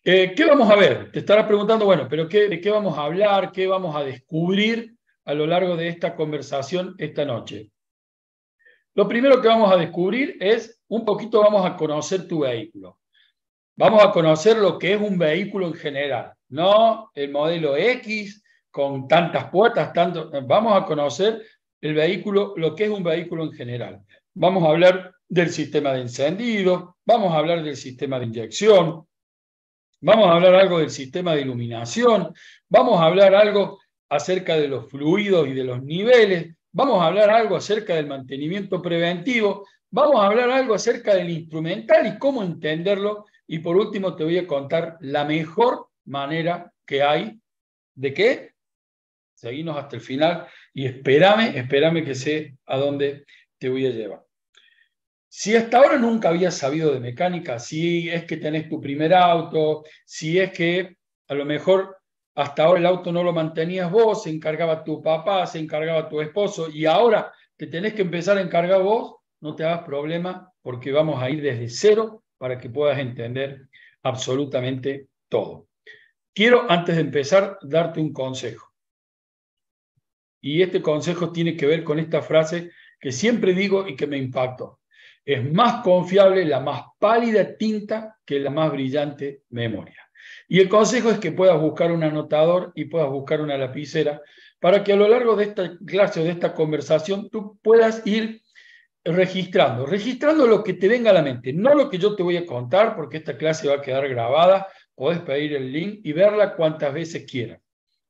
¿Qué vamos a ver? Te estarás preguntando, bueno, pero ¿de qué vamos a hablar? ¿Qué vamos a descubrir a lo largo de esta conversación esta noche? Lo primero que vamos a descubrir es, un poquito vamos a conocer tu vehículo. Vamos a conocer lo que es un vehículo en general, no el modelo X con tantas puertas, vamos a conocer el vehículo, lo que es un vehículo en general. Vamos a hablar del sistema de encendido, vamos a hablar del sistema de inyección, vamos a hablar algo del sistema de iluminación, vamos a hablar algo acerca de los fluidos y de los niveles, vamos a hablar algo acerca del mantenimiento preventivo, vamos a hablar algo acerca del instrumental y cómo entenderlo, y por último te voy a contar la mejor manera que hay de qué. Seguimos hasta el final y espérame que sé a dónde te voy a llevar. Si hasta ahora nunca habías sabido de mecánica, si es que tenés tu primer auto, si es que a lo mejor hasta ahora el auto no lo mantenías vos, se encargaba tu papá, se encargaba tu esposo, y ahora te tenés que empezar a encargar vos, no te hagas problema porque vamos a ir desde cero para que puedas entender absolutamente todo. Quiero, antes de empezar, darte un consejo. Y este consejo tiene que ver con esta frase que siempre digo y que me impactó. Es más confiable la más pálida tinta que la más brillante memoria. Y el consejo es que puedas buscar un anotador y puedas buscar una lapicera para que a lo largo de esta clase o de esta conversación tú puedas ir registrando lo que te venga a la mente, no lo que yo te voy a contar, porque esta clase va a quedar grabada, podés pedir el link y verla cuantas veces quieras.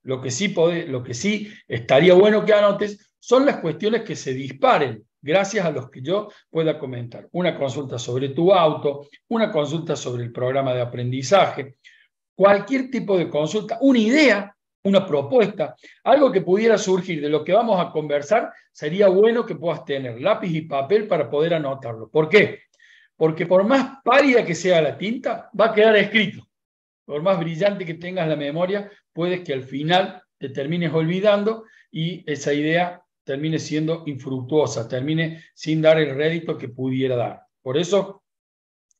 Lo que sí estaría bueno que anotes son las cuestiones que se disparen gracias a los que yo pueda comentar. Una consulta sobre tu auto, una consulta sobre el programa de aprendizaje, cualquier tipo de consulta, una idea, una propuesta, algo que pudiera surgir de lo que vamos a conversar, sería bueno que puedas tener lápiz y papel para poder anotarlo. ¿Por qué? Porque por más pálida que sea la tinta, va a quedar escrito. Por más brillante que tengas la memoria, puedes que al final te termines olvidando y esa idea termine siendo infructuosa, termine sin dar el rédito que pudiera dar. Por eso,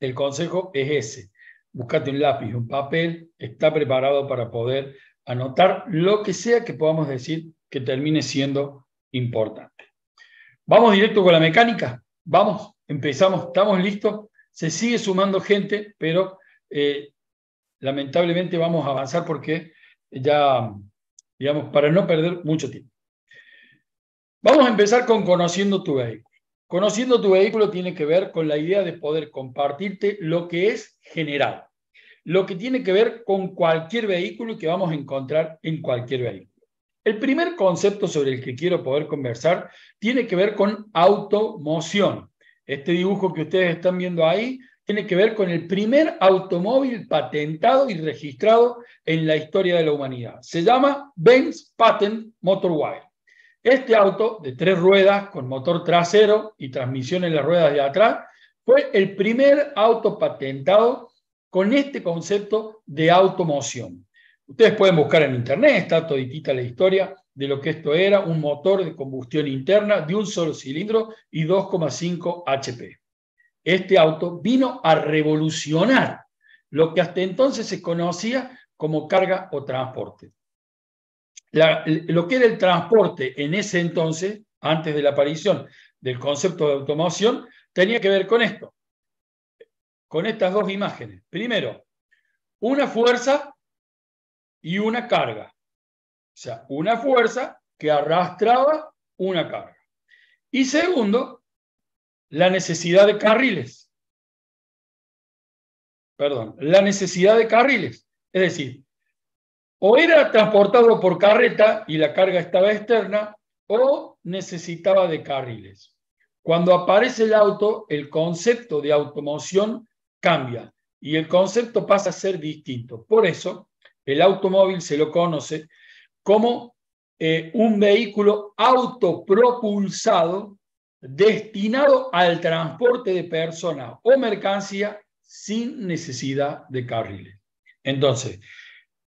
el consejo es ese. Búscate un lápiz, un papel, está preparado para poder anotar lo que sea que podamos decir que termine siendo importante. ¿Vamos directo con la mecánica? Vamos, empezamos, ¿estamos listos? Se sigue sumando gente, pero lamentablemente vamos a avanzar porque ya, digamos, para no perder mucho tiempo. Vamos a empezar con conociendo tu vehículo. Conociendo tu vehículo tiene que ver con la idea de poder compartirte lo que es general, lo que tiene que ver con cualquier vehículo que vamos a encontrar en cualquier vehículo. El primer concepto sobre el que quiero poder conversar tiene que ver con automoción. Este dibujo que ustedes están viendo ahí tiene que ver con el primer automóvil patentado y registrado en la historia de la humanidad. Se llama Benz Patent Motorway. Este auto de 3 ruedas con motor trasero y transmisión en las ruedas de atrás fue el primer auto patentado con este concepto de automoción. Ustedes pueden buscar en internet, está toditita la historia de lo que esto era, un motor de combustión interna de un solo cilindro y 2,5 HP. Este auto vino a revolucionar lo que hasta entonces se conocía como carga o transporte. Lo que era el transporte en ese entonces, antes de la aparición del concepto de automoción, tenía que ver con esto, con estas dos imágenes. Primero, una fuerza y una carga. O sea, una fuerza que arrastraba una carga. Y segundo, la necesidad de carriles. Perdón, la necesidad de carriles. Es decir, o era transportado por carreta y la carga estaba externa, o necesitaba de carriles. Cuando aparece el auto, el concepto de automoción cambia y el concepto pasa a ser distinto. Por eso, el automóvil se lo conoce como un vehículo autopropulsado destinado al transporte de personas o mercancía sin necesidad de carriles. Entonces,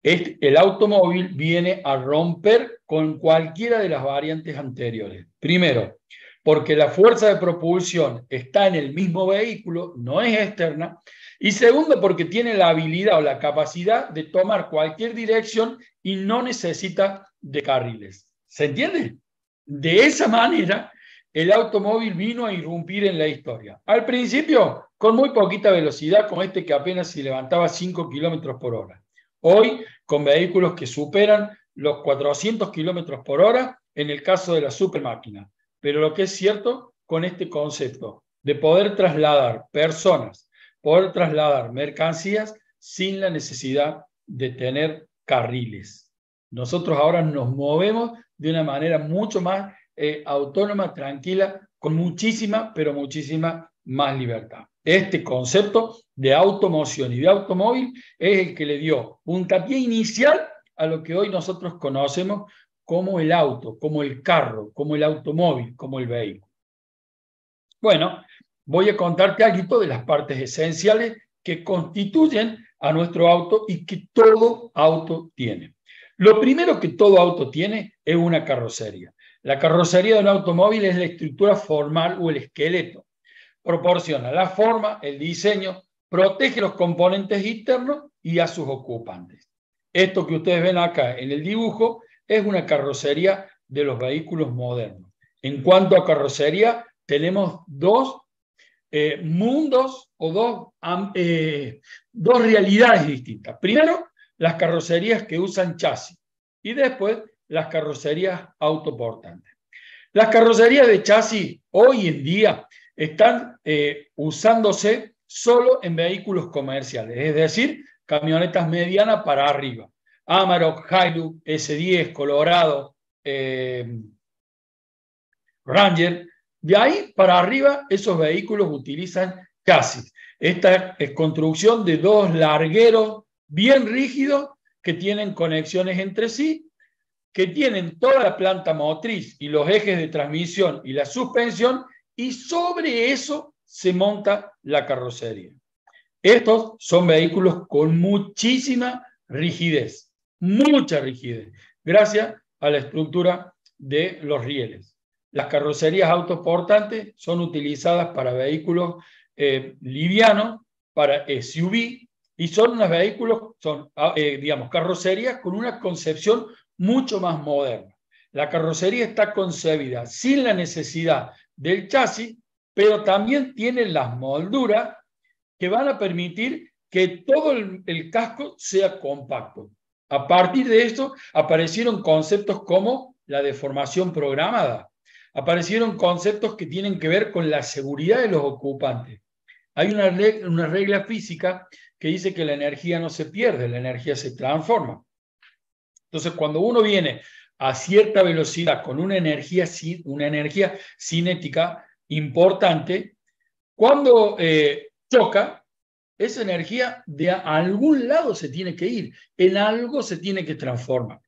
el automóvil viene a romper con cualquiera de las variantes anteriores. Primero, porque la fuerza de propulsión está en el mismo vehículo, no es externa, Y segundo, porque tiene la habilidad o la capacidad de tomar cualquier dirección y no necesita de carriles. ¿Se entiende? De esa manera, el automóvil vino a irrumpir en la historia. Al principio, con muy poquita velocidad, como este que apenas se levantaba 5 kilómetros por hora. Hoy, con vehículos que superan los 400 kilómetros por hora, en el caso de la supermáquina. Pero lo que es cierto con este concepto de poder trasladar personas, poder trasladar mercancías sin la necesidad de tener carriles. Nosotros ahora nos movemos de una manera mucho más autónoma, tranquila, con muchísima, pero muchísima más libertad. Este concepto de automoción y de automóvil es el que le dio puntapié inicial a lo que hoy nosotros conocemos como el auto, como el carro, como el automóvil, como el vehículo. Bueno, voy a contarte algo de las partes esenciales que constituyen a nuestro auto y que todo auto tiene. Lo primero que todo auto tiene es una carrocería. La carrocería de un automóvil es la estructura formal o el esqueleto. Proporciona la forma, el diseño, protege los componentes internos y a sus ocupantes. Esto que ustedes ven acá en el dibujo es una carrocería de los vehículos modernos. En cuanto a carrocería, tenemos dos mundos o dos realidades distintas. Primero, las carrocerías que usan chasis y después las carrocerías autoportantes. Las carrocerías de chasis hoy en día están usándose solo en vehículos comerciales, es decir, camionetas medianas para arriba. Amarok, Hilux, S10, Colorado, Ranger. De ahí para arriba, esos vehículos utilizan chasis. Esta es construcción de dos largueros bien rígidos que tienen conexiones entre sí, que tienen toda la planta motriz y los ejes de transmisión y la suspensión, y sobre eso se monta la carrocería. Estos son vehículos con muchísima rigidez, mucha rigidez, gracias a la estructura de los rieles. Las carrocerías autoportantes son utilizadas para vehículos livianos, para SUV, y son unos vehículos, digamos, carrocerías con una concepción mucho más moderna. La carrocería está concebida sin la necesidad del chasis, pero también tiene las molduras que van a permitir que todo el casco sea compacto. A partir de esto aparecieron conceptos como la deformación programada, aparecieron conceptos que tienen que ver con la seguridad de los ocupantes. Hay una regla física que dice que la energía no se pierde, la energía se transforma. Entonces, cuando uno viene a cierta velocidad con una energía cinética importante, cuando choca, esa energía de algún lado se tiene que ir, en algo se tiene que transformar.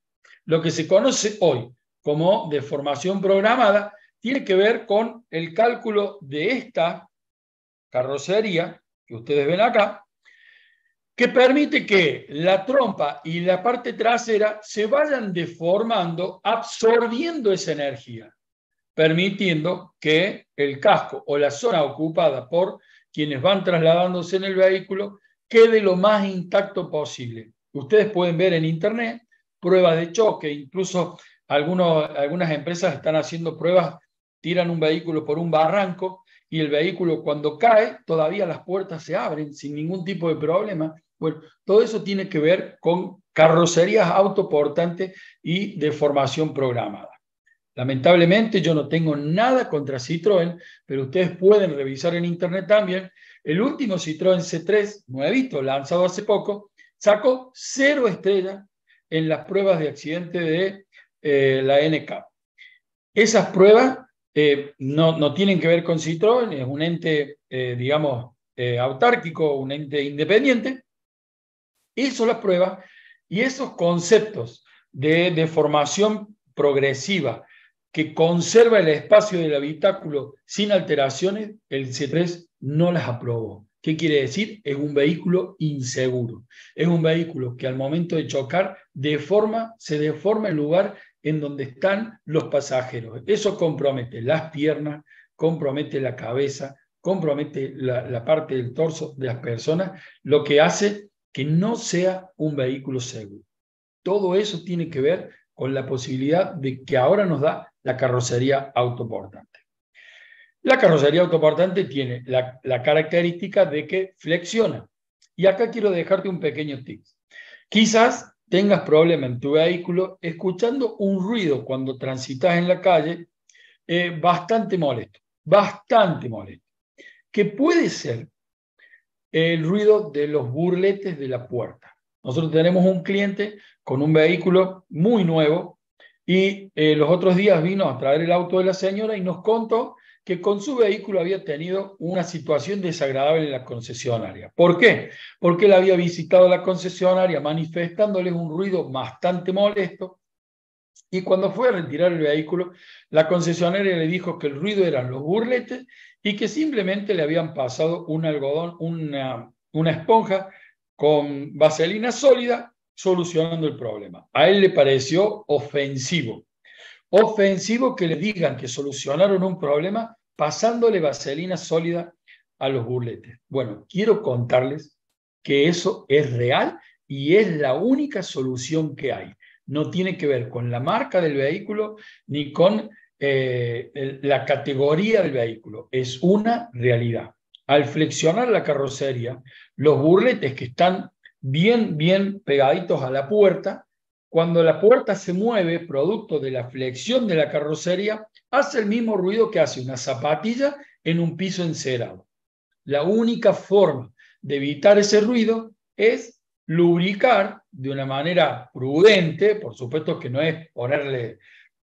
Lo que se conoce hoy como deformación programada tiene que ver con el cálculo de esta carrocería que ustedes ven acá, que permite que la trompa y la parte trasera se vayan deformando, absorbiendo esa energía, permitiendo que el casco o la zona ocupada por quienes van trasladándose en el vehículo quede lo más intacto posible. Ustedes pueden ver en internet pruebas de choque, incluso algunas empresas están haciendo pruebas, tiran un vehículo por un barranco y el vehículo cuando cae todavía las puertas se abren sin ningún tipo de problema. Bueno, todo eso tiene que ver con carrocerías autoportantes y deformación programada. Lamentablemente yo no tengo nada contra Citroën, pero ustedes pueden revisar en internet también. El último Citroën C3, nuevito, lanzado hace poco, sacó 0 estrellas en las pruebas de accidente de la NCAP. Esas pruebas no tienen que ver con Citroën, es un ente, digamos, autárquico, un ente independiente. Hizo las pruebas y esos conceptos de deformación progresiva que conserva el espacio del habitáculo sin alteraciones, el C3 no las aprobó. ¿Qué quiere decir? Es un vehículo inseguro. Es un vehículo que al momento de chocar se deforma el lugar en donde están los pasajeros. Eso compromete las piernas, compromete la cabeza, compromete la parte del torso de las personas, lo que hace que no sea un vehículo seguro. Todo eso tiene que ver con la posibilidad de que ahora nos da la carrocería autoportante. La carrocería autoportante tiene la característica de que flexiona. Y acá quiero dejarte un pequeño tip. Quizás tengas problema en tu vehículo escuchando un ruido cuando transitas en la calle bastante molesto, que puede ser el ruido de los burletes de la puerta. Nosotros tenemos un cliente con un vehículo muy nuevo y los otros días vino a traer el auto de la señora y nos contó que con su vehículo había tenido una situación desagradable en la concesionaria. ¿Por qué? Porque él había visitado la concesionaria manifestándoles un ruido bastante molesto y cuando fue a retirar el vehículo, la concesionaria le dijo que el ruido eran los burletes y que simplemente le habían pasado un algodón, una esponja con vaselina sólida solucionando el problema. A él le pareció ofensivo. Ofensivo que le digan que solucionaron un problema pasándole vaselina sólida a los burletes. Bueno, quiero contarles que eso es real y es la única solución que hay. No tiene que ver con la marca del vehículo ni con la categoría del vehículo. Es una realidad. Al flexionar la carrocería, los burletes que están bien pegaditos a la puerta, cuando la puerta se mueve, producto de la flexión de la carrocería, hace el mismo ruido que hace una zapatilla en un piso encerado. La única forma de evitar ese ruido es lubricar de una manera prudente, por supuesto que no es ponerle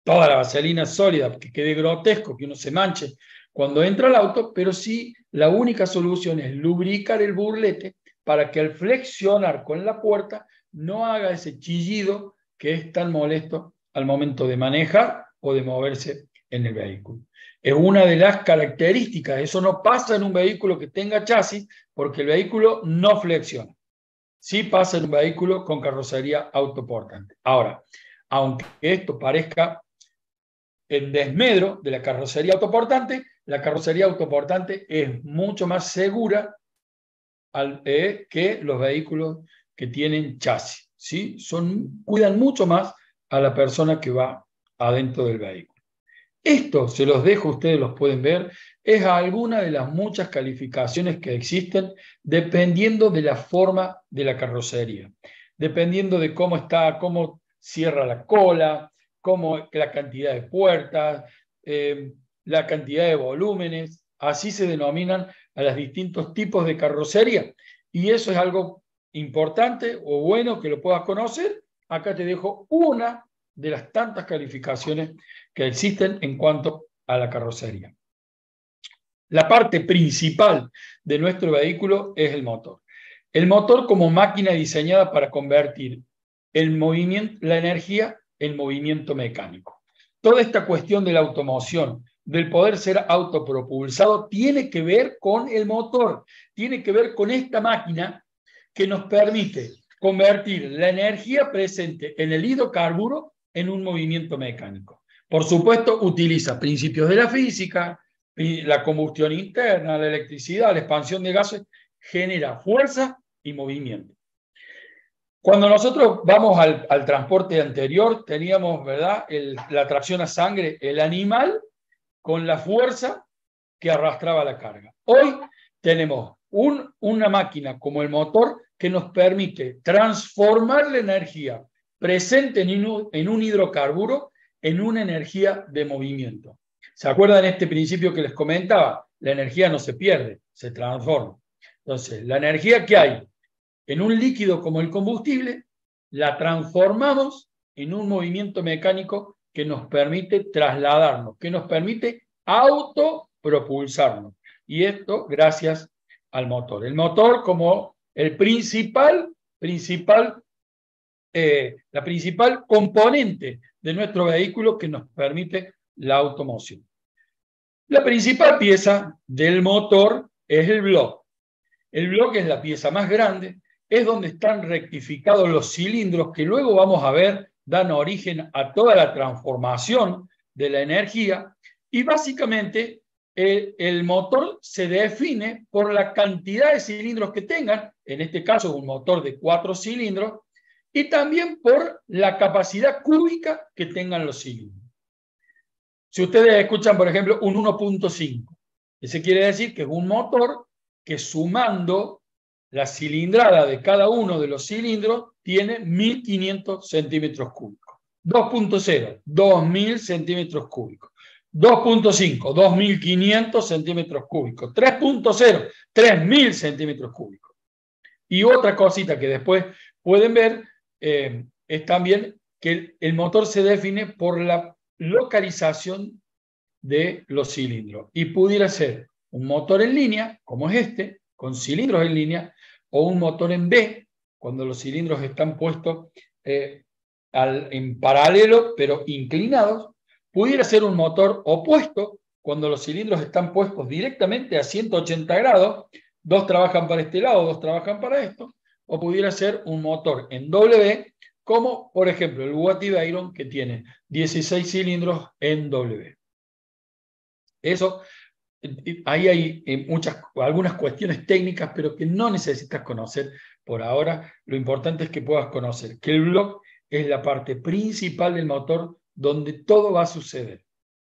toda la vaselina sólida, que quede grotesco, que uno se manche cuando entra al auto, pero sí la única solución es lubricar el burlete para que al flexionar con la puerta no haga ese chillido que es tan molesto al momento de manejar o de moverse en el vehículo. Es una de las características, eso no pasa en un vehículo que tenga chasis porque el vehículo no flexiona. Sí pasa en un vehículo con carrocería autoportante. Ahora, aunque esto parezca en desmedro de la carrocería autoportante es mucho más segura que los vehículos que tienen chasis. ¿Sí? Cuidan mucho más a la persona que va adentro del vehículo. Esto se los dejo, ustedes los pueden ver, es alguna de las muchas calificaciones que existen dependiendo de la forma de la carrocería, dependiendo de cómo cierra la cola, la cantidad de puertas, la cantidad de volúmenes, así se denominan a los distintos tipos de carrocería. Y eso es algo importante o bueno que lo puedas conocer. Acá te dejo una de las tantas calificaciones que existen en cuanto a la carrocería. La parte principal de nuestro vehículo es el motor. El motor como máquina diseñada para convertir la energía en movimiento mecánico. Toda esta cuestión de la automoción, del poder ser autopropulsado, tiene que ver con el motor, tiene que ver con esta máquina que nos permite convertir la energía presente en el hidrocarburo en un movimiento mecánico. Por supuesto, utiliza principios de la física, la combustión interna, la electricidad, la expansión de gases, genera fuerza y movimiento. Cuando nosotros vamos al transporte anterior, teníamos, ¿verdad?, la tracción a sangre, el animal con la fuerza que arrastraba la carga. Hoy tenemos una máquina como el motor que nos permite transformar la energía presente en un hidrocarburo en una energía de movimiento. ¿Se acuerdan este principio que les comentaba? La energía no se pierde, se transforma. Entonces, la energía que hay en un líquido como el combustible, la transformamos en un movimiento mecánico que nos permite trasladarnos, que nos permite autopropulsarnos. Y esto gracias al motor. El motor como la principal componente de nuestro vehículo que nos permite la automoción. La principal pieza del motor es el bloque. El bloque es la pieza más grande, es donde están rectificados los cilindros que luego vamos a ver dan origen a toda la transformación de la energía y básicamente el motor se define por la cantidad de cilindros que tengan, en este caso un motor de 4 cilindros, y también por la capacidad cúbica que tengan los cilindros. Si ustedes escuchan, por ejemplo, un 1.5, ese quiere decir que es un motor que sumando la cilindrada de cada uno de los cilindros tiene 1500 centímetros cúbicos. 2.0, 2000 centímetros cúbicos. 2.5, 2500 centímetros cúbicos. 3.0, 3000 centímetros cúbicos. Y otra cosita que después pueden ver es también que el motor se define por la localización de los cilindros. Y pudiera ser un motor en línea, como es este, con cilindros en línea, o un motor en B, cuando los cilindros están puestos en paralelo, pero inclinados. Pudiera ser un motor opuesto, cuando los cilindros están puestos directamente a 180 grados, dos trabajan para este lado, dos trabajan para esto, o pudiera ser un motor en W, como por ejemplo el Bugatti Veyron, que tiene 16 cilindros en W. Eso, ahí hay algunas cuestiones técnicas, pero que no necesitas conocer por ahora. Lo importante es que puedas conocer que el block es la parte principal del motor donde todo va a suceder,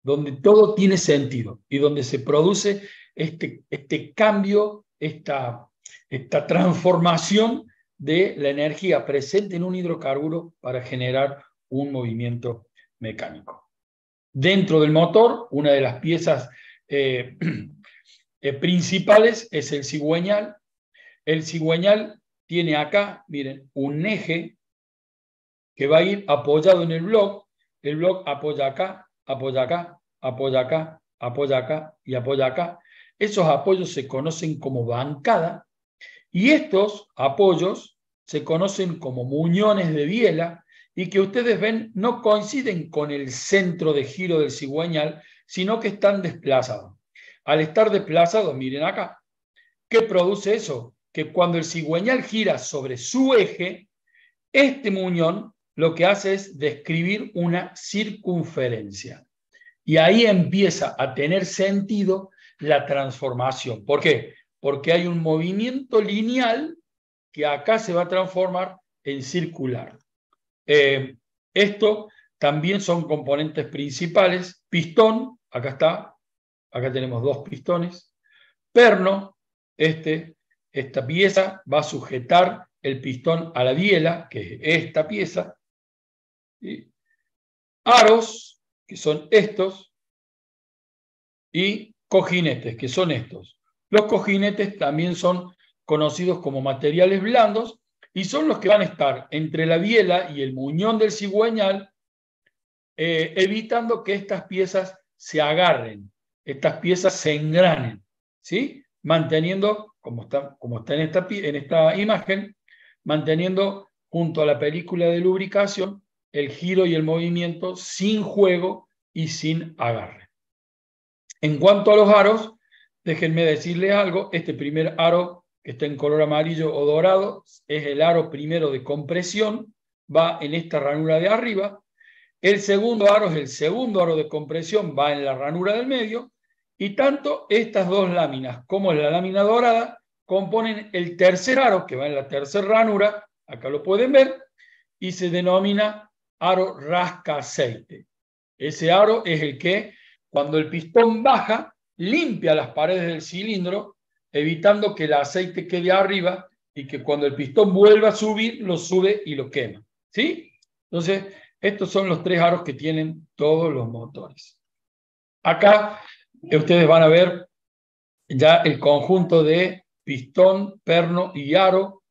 donde todo tiene sentido y donde se produce este cambio, esta transformación de la energía presente en un hidrocarburo para generar un movimiento mecánico. Dentro del motor, una de las piezas principales es el cigüeñal. El cigüeñal tiene acá, miren, un eje que va a ir apoyado en el block. El block apoya acá, apoya acá, apoya acá, apoya acá y apoya acá. Esos apoyos se conocen como bancada y estos apoyos se conocen como muñones de biela y que ustedes ven no coinciden con el centro de giro del cigüeñal, sino que están desplazados. Al estar desplazados, miren acá, ¿qué produce eso? Que cuando el cigüeñal gira sobre su eje, este muñón lo que hace es describir una circunferencia. Y ahí empieza a tener sentido la transformación. ¿Por qué? Porque hay un movimiento lineal que acá se va a transformar en circular. Esto también son componentes principales. Pistón, acá está, acá tenemos dos pistones. Perno, esta pieza va a sujetar el pistón a la biela, que es esta pieza. ¿Sí? Aros, que son estos, y cojinetes, que son estos. Los cojinetes también son conocidos como materiales blandos y son los que van a estar entre la biela y el muñón del cigüeñal, evitando que estas piezas se agarren, estas piezas se engranen, ¿sí? Manteniendo, como está en esta imagen, manteniendo junto a la película de lubricación el giro y el movimiento sin juego y sin agarre. En cuanto a los aros, déjenme decirles algo. Este primer aro que está en color amarillo o dorado es el aro primero de compresión, va en esta ranura de arriba. El segundo aro es el segundo aro de compresión, va en la ranura del medio. Y tanto estas dos láminas como la lámina dorada componen el tercer aro, que va en la tercera ranura, acá lo pueden ver, y se denomina aro rasca aceite. Ese aro es el que, cuando el pistón baja, limpia las paredes del cilindro, evitando que el aceite quede arriba y que cuando el pistón vuelva a subir, lo sube y lo quema. ¿Sí? Entonces, estos son los tres aros que tienen todos los motores. Acá ustedes van a ver ya el conjunto de pistón, perno y aro,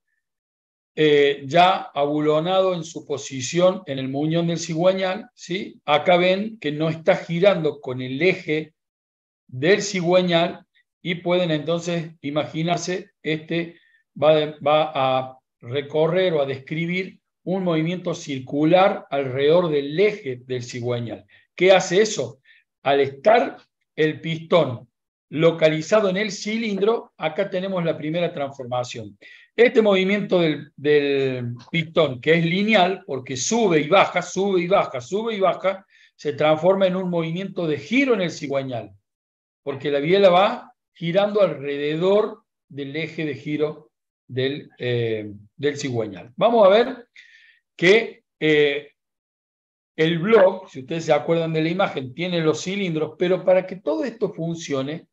ya abulonado en su posición en el muñón del cigüeñal, ¿sí? Acá ven que no está girando con el eje del cigüeñal y pueden entonces imaginarse, va a recorrer o a describir un movimiento circular alrededor del eje del cigüeñal. ¿Qué hace eso? Al estar el pistón localizado en el cilindro, acá tenemos la primera transformación. Este movimiento del pistón, que es lineal, porque sube y baja, sube y baja, sube y baja, se transforma en un movimiento de giro en el cigüeñal. porque la biela va girando alrededor del eje de giro del cigüeñal. Vamos a ver que el block, si ustedes se acuerdan de la imagen, tiene los cilindros, pero para que todo esto funcione,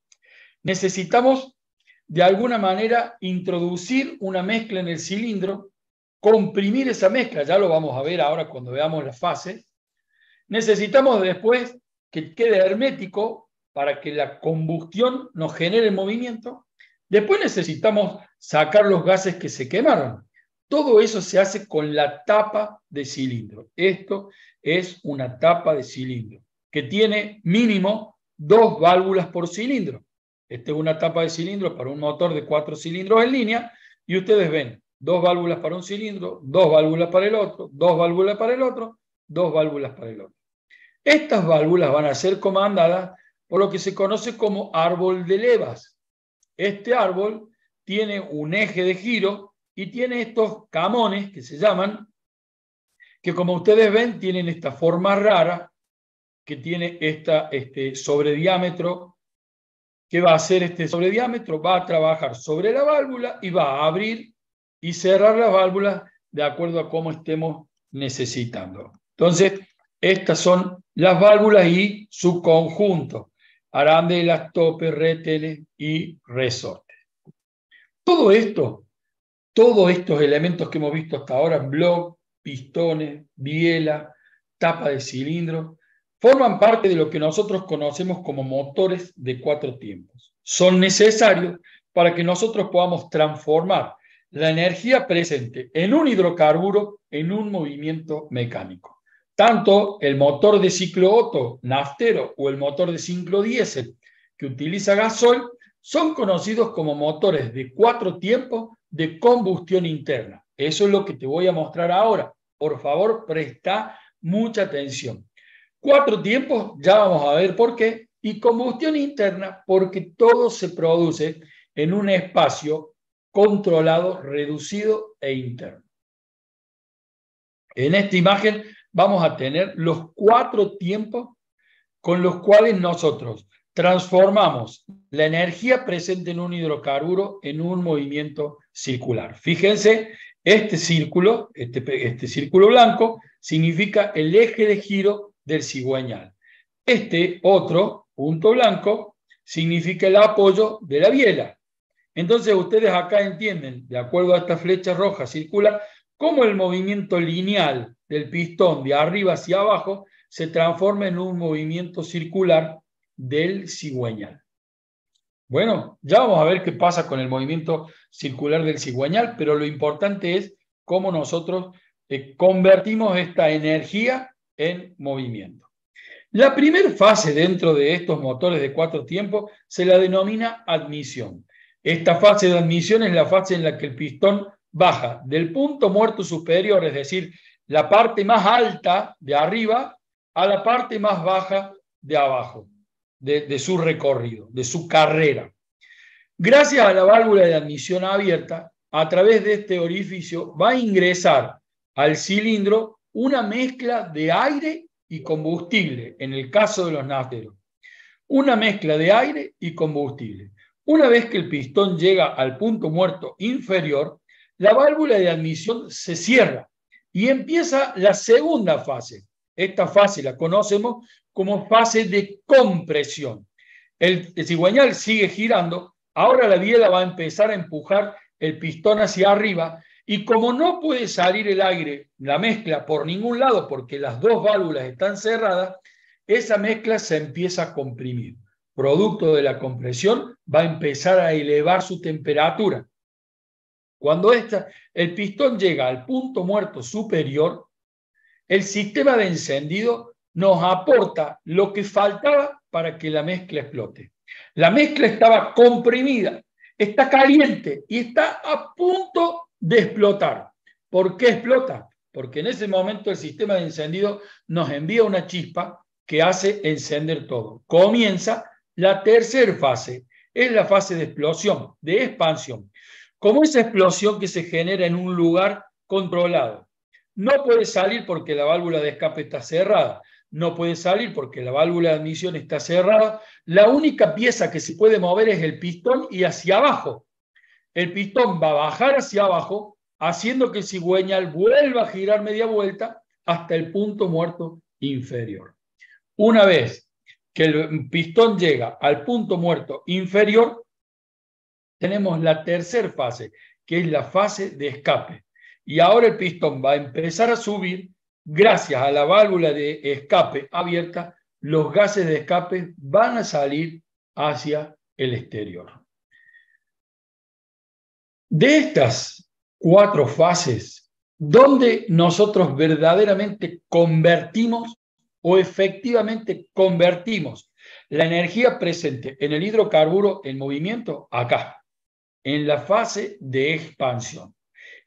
necesitamos de alguna manera introducir una mezcla en el cilindro, comprimir esa mezcla, ya lo vamos a ver ahora cuando veamos las fases. Necesitamos después que quede hermético para que la combustión nos genere movimiento. Después necesitamos sacar los gases que se quemaron. Todo eso se hace con la tapa de cilindro. Esto es una tapa de cilindro que tiene mínimo 2 válvulas por cilindro. Esta es una tapa de cilindro para un motor de 4 cilindros en línea y ustedes ven 2 válvulas para un cilindro, 2 válvulas para el otro, 2 válvulas para el otro, 2 válvulas para el otro. Estas válvulas van a ser comandadas por lo que se conoce como árbol de levas. Este árbol tiene un eje de giro y tiene estos camones que se llaman, que como ustedes ven tienen esta forma rara, que tiene este sobrediámetro. ¿Qué va a hacer este sobrediámetro? Va a trabajar sobre la válvula y va a abrir y cerrar las válvulas de acuerdo a cómo estemos necesitando. Entonces, estas son las válvulas y su conjunto: arandelas, topes, rételes y resortes. Todo esto, todos estos elementos que hemos visto hasta ahora, block, pistones, biela, tapa de cilindro, forman parte de lo que nosotros conocemos como motores de 4 tiempos. Son necesarios para que nosotros podamos transformar la energía presente en un hidrocarburo en un movimiento mecánico. Tanto el motor de ciclo Otto naftero o el motor de ciclo diésel que utiliza gasoil son conocidos como motores de 4 tiempos de combustión interna. Eso es lo que te voy a mostrar ahora. Por favor, presta mucha atención. 4 tiempos, ya vamos a ver por qué, y combustión interna porque todo se produce en un espacio controlado, reducido e interno. En esta imagen vamos a tener los 4 tiempos con los cuales nosotros transformamos la energía presente en un hidrocarburo en un movimiento circular. Fíjense, este círculo blanco significa el eje de giro del cigüeñal. Este otro punto blanco significa el apoyo de la biela. Entonces ustedes acá entienden, de acuerdo a esta flecha roja circular, cómo el movimiento lineal del pistón de arriba hacia abajo se transforma en un movimiento circular del cigüeñal. Bueno, ya vamos a ver qué pasa con el movimiento circular del cigüeñal, pero lo importante es cómo nosotros convertimos esta energía en movimiento. La primera fase dentro de estos motores de 4 tiempos se la denomina admisión. Esta fase de admisión es la fase en la que el pistón baja del punto muerto superior, es decir, la parte más alta de arriba, a la parte más baja de abajo, de su recorrido, de su carrera. Gracias a la válvula de admisión abierta, a través de este orificio va a ingresar al cilindro una mezcla de aire y combustible, en el caso de los nafteros. Una mezcla de aire y combustible. Una vez que el pistón llega al punto muerto inferior, la válvula de admisión se cierra y empieza la segunda fase. Esta fase la conocemos como fase de compresión. El cigüeñal sigue girando, ahora la biela va a empezar a empujar el pistón hacia arriba y como no puede salir el aire, la mezcla, por ningún lado porque las 2 válvulas están cerradas, esa mezcla se empieza a comprimir. Producto de la compresión va a empezar a elevar su temperatura. Cuando el pistón llega al punto muerto superior, el sistema de encendido nos aporta lo que faltaba para que la mezcla explote. La mezcla estaba comprimida, está caliente y está a punto de explotar. ¿Por qué explota? Porque en ese momento el sistema de encendido nos envía una chispa que hace encender todo. Comienza la tercera fase, es la fase de explosión, de expansión. Como esa explosión que se genera en un lugar controlado. No puede salir porque la válvula de escape está cerrada. no puede salir porque la válvula de admisión está cerrada. La única pieza que se puede mover es el pistón y hacia abajo. El pistón va a bajar hacia abajo, haciendo que el cigüeñal vuelva a girar media vuelta hasta el punto muerto inferior. Una vez que el pistón llega al punto muerto inferior, tenemos la tercera fase, que es la fase de escape. Y ahora el pistón va a empezar a subir. Gracias a la válvula de escape abierta, los gases de escape van a salir hacia el exterior. De estas 4 fases, ¿dónde nosotros verdaderamente convertimos o efectivamente convertimos la energía presente en el hidrocarburo en movimiento? Acá, en la fase de expansión.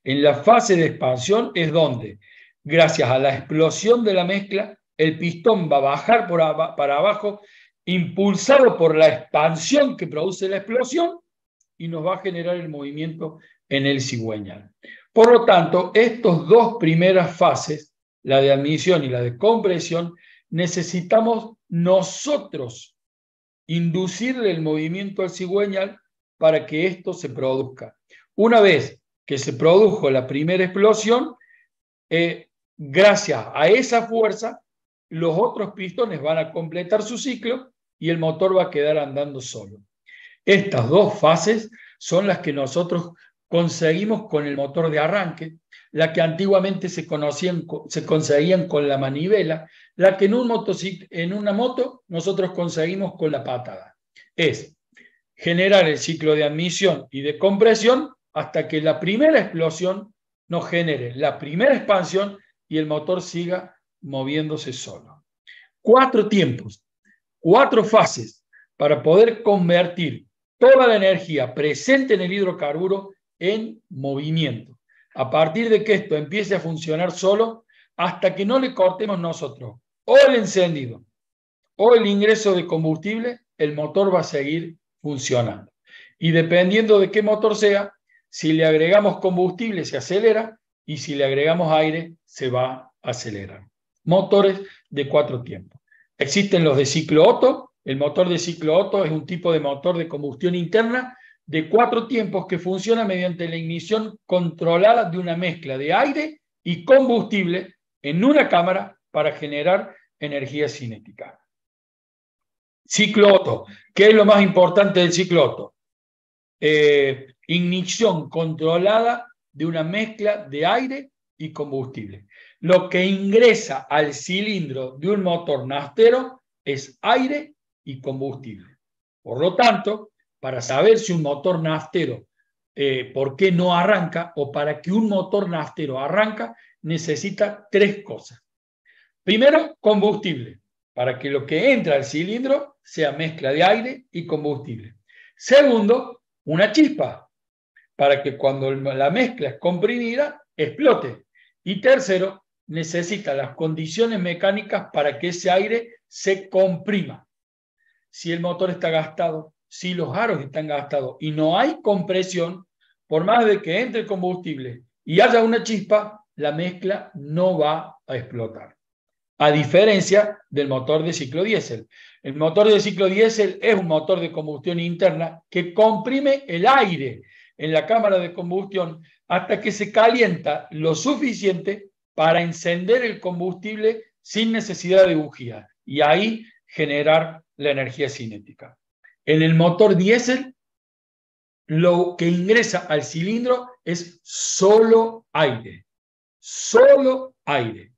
En la fase de expansión es donde, gracias a la explosión de la mezcla, el pistón va a bajar para abajo, impulsado por la expansión que produce la explosión, y nos va a generar el movimiento en el cigüeñal. Por lo tanto, estas 2 primeras fases, la de admisión y la de compresión, necesitamos nosotros inducirle el movimiento al cigüeñal para que esto se produzca. Una vez que se produjo la primera explosión, gracias a esa fuerza, los otros pistones van a completar su ciclo y el motor va a quedar andando solo. Estas 2 fases son las que nosotros conseguimos con el motor de arranque, la que antiguamente se conseguían con la manivela, la que en una moto nosotros conseguimos con la patada. Es generar el ciclo de admisión y de compresión hasta que la primera explosión nos genere la primera expansión y el motor siga moviéndose solo. 4 tiempos, 4 fases para poder convertir toda la energía presente en el hidrocarburo en movimiento. A partir de que esto empiece a funcionar solo, hasta que no le cortemos nosotros o el encendido o el ingreso de combustible, el motor va a seguir funcionando. Y dependiendo de qué motor sea, si le agregamos combustible se acelera y si le agregamos aire se va a acelerar. Motores de 4 tiempos. Existen los de ciclo Otto. El motor de ciclo Otto es un tipo de motor de combustión interna de 4 tiempos que funciona mediante la ignición controlada de una mezcla de aire y combustible en una cámara para generar energía cinética. Ciclo Otto. ¿Qué es lo más importante del ciclo Otto? Ignición controlada de una mezcla de aire y combustible. Lo que ingresa al cilindro de un motor naftero es aire y combustible. Por lo tanto, para saber si un motor naftero, por qué no arranca, o para que un motor naftero arranca, necesita 3 cosas. Primero, combustible, para que lo que entra al cilindro sea mezcla de aire y combustible. Segundo, una chispa, para que cuando la mezcla es comprimida, explote. Y tercero, necesita las condiciones mecánicas para que ese aire se comprima. Si el motor está gastado, si los aros están gastados y no hay compresión, por más de que entre el combustible y haya una chispa, la mezcla no va a explotar. A diferencia del motor de ciclo diésel. El motor de ciclo diésel es un motor de combustión interna que comprime el aire en la cámara de combustión hasta que se calienta lo suficiente para encender el combustible sin necesidad de bujía y ahí generar la energía cinética. En el motor diésel, lo que ingresa al cilindro es solo aire. Solo aire.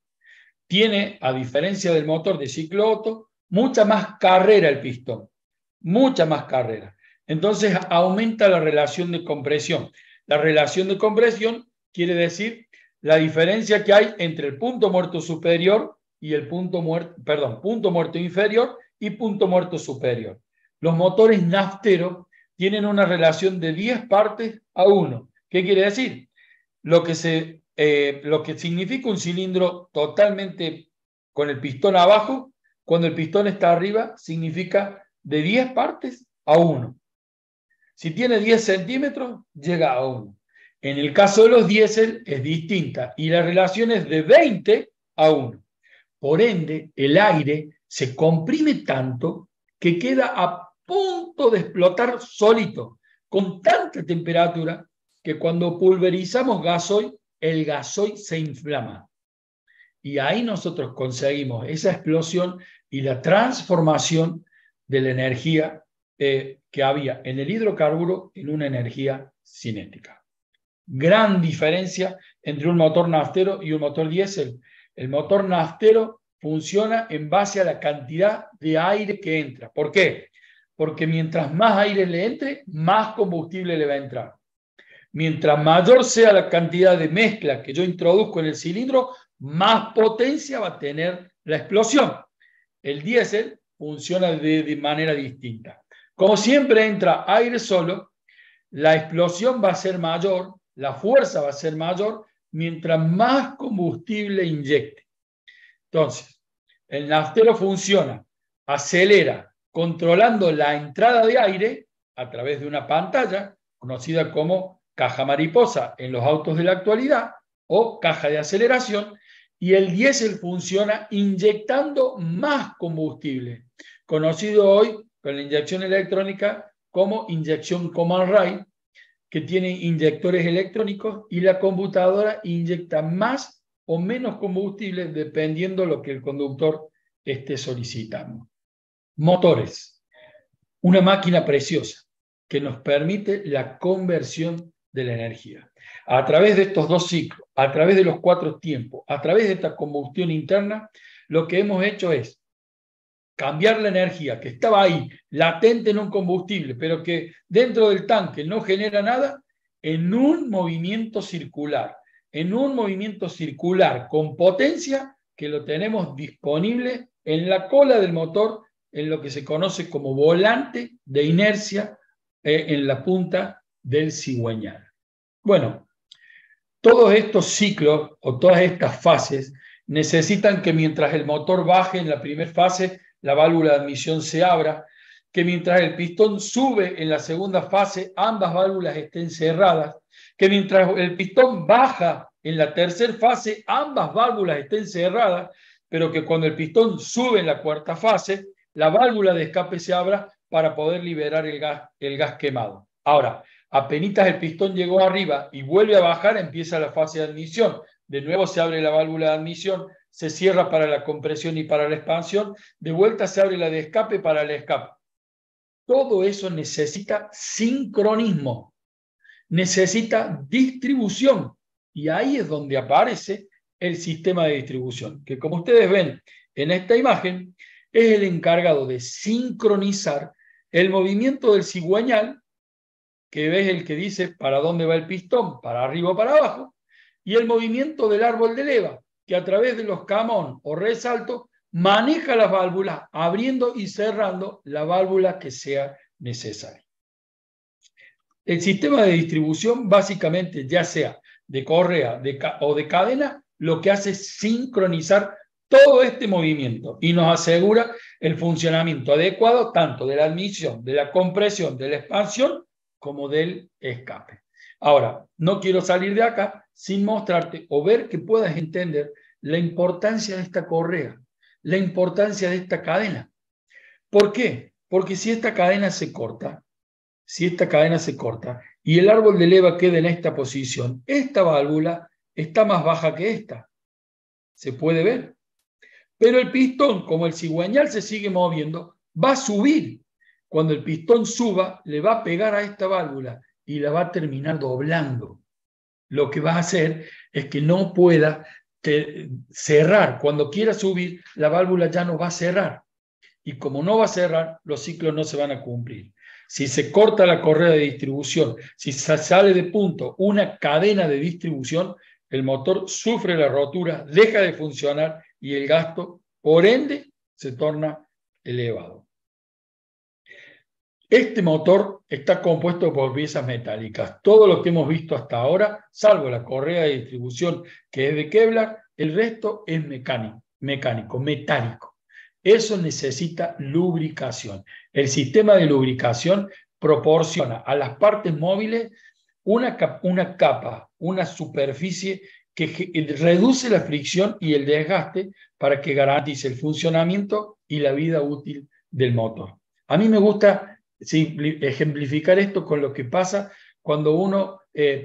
Tiene, a diferencia del motor de ciclo Otto, mucha más carrera el pistón. Mucha más carrera. Entonces aumenta la relación de compresión. La relación de compresión quiere decir la diferencia que hay entre el punto muerto superior y el punto muerto inferior y punto muerto superior. Los motores nafteros tienen una relación de 10 partes a 1. ¿Qué quiere decir? Lo que significa un cilindro totalmente con el pistón abajo, cuando el pistón está arriba, significa de 10 partes a 1. Si tiene 10 centímetros, llega a 1. En el caso de los diésel es distinta y la relación es de 20 a 1. Por ende, el aire se comprime tanto que queda a punto de explotar solito, con tanta temperatura que cuando pulverizamos gasoil, el gasoil se inflama. Y ahí nosotros conseguimos esa explosión y la transformación de la energía que había en el hidrocarburo en una energía cinética. Gran diferencia entre un motor naftero y un motor diésel. El motor naftero funciona en base a la cantidad de aire que entra. ¿Por qué? Porque mientras más aire le entre, más combustible le va a entrar. Mientras mayor sea la cantidad de mezcla que yo introduzco en el cilindro, más potencia va a tener la explosión. El diésel funciona de manera distinta. Como siempre entra aire solo, la explosión va a ser mayor, la fuerza va a ser mayor, mientras más combustible inyecte. Entonces, el naftero funciona, acelera, controlando la entrada de aire a través de una pantalla, conocida como caja mariposa en los autos de la actualidad, o caja de aceleración, y el diésel funciona inyectando más combustible, conocido hoy con la inyección electrónica como inyección command rail, que tiene inyectores electrónicos y la computadora inyecta más o menos combustible dependiendo de lo que el conductor esté solicitando. Motores, una máquina preciosa que nos permite la conversión de la energía. A través de estos dos ciclos, a través de los 4 tiempos, a través de esta combustión interna, lo que hemos hecho es cambiar la energía que estaba ahí, latente en un combustible, pero que dentro del tanque no genera nada, en un movimiento circular con potencia que lo tenemos disponible en la cola del motor, en lo que se conoce como volante de inercia, en la punta del cigüeñal. Bueno, todos estos ciclos o todas estas fases necesitan que mientras el motor baje en la primera fase, la válvula de admisión se abra, que mientras el pistón sube en la segunda fase, ambas válvulas estén cerradas, que mientras el pistón baja en la tercera fase, ambas válvulas estén cerradas, pero que cuando el pistón sube en la cuarta fase, la válvula de escape se abra para poder liberar el gas quemado. Ahora, apenitas el pistón llegó arriba y vuelve a bajar, empieza la fase de admisión. De nuevo se abre la válvula de admisión, se cierra para la compresión y para la expansión, de vuelta se abre la de escape para el escape. Todo eso necesita sincronismo, necesita distribución, y ahí es donde aparece el sistema de distribución, que como ustedes ven en esta imagen, es el encargado de sincronizar el movimiento del cigüeñal, que ves el que dice para dónde va el pistón, para arriba o para abajo, y el movimiento del árbol de leva, que a través de los camón o resaltos maneja las válvulas, abriendo y cerrando la válvula que sea necesaria. El sistema de distribución, básicamente, ya sea de correa o de cadena, lo que hace es sincronizar todo este movimiento y nos asegura el funcionamiento adecuado tanto de la admisión, de la compresión, de la expansión, como del escape. Ahora, no quiero salir de acá sin mostrarte o ver que puedas entender la importancia de esta correa, la importancia de esta cadena. ¿Por qué? Porque si esta cadena se corta y el árbol de leva queda en esta posición, esta válvula está más baja que esta. ¿Se puede ver? Pero el pistón, como el cigüeñal se sigue moviendo, va a subir. Cuando el pistón suba, le va a pegar a esta válvula y la va a terminar doblando. Lo que va a hacer es que no pueda cerrar. Cuando quiera subir, la válvula ya no va a cerrar. Y como no va a cerrar, los ciclos no se van a cumplir. Si se corta la correa de distribución, si se sale de punto una cadena de distribución, el motor sufre la rotura, deja de funcionar y el gasto, por ende, se torna elevado. Este motor está compuesto por piezas metálicas. Todo lo que hemos visto hasta ahora, salvo la correa de distribución que es de Kevlar, el resto es mecánico, metálico. Eso necesita lubricación. El sistema de lubricación proporciona a las partes móviles una capa, una superficie reduce la fricción y el desgaste para que garantice el funcionamiento y la vida útil del motor. A mí me gusta ejemplificar esto con lo que pasa cuando uno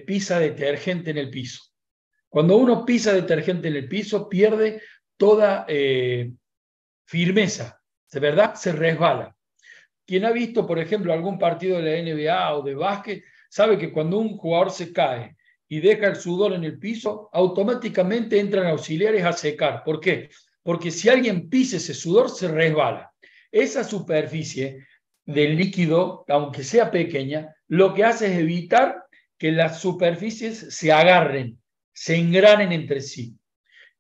pisa detergente en el piso. Cuando uno pisa detergente en el piso, pierde toda firmeza, ¿de verdad? Se resbala. Quien ha visto, por ejemplo, algún partido de la NBA o de básquet, sabe que cuando un jugador se cae y deja el sudor en el piso, automáticamente entran auxiliares a secar. ¿Por qué? Porque si alguien pisa ese sudor, se resbala. Esa superficie del líquido, aunque sea pequeña, lo que hace es evitar que las superficies se agarren, se engranen entre sí.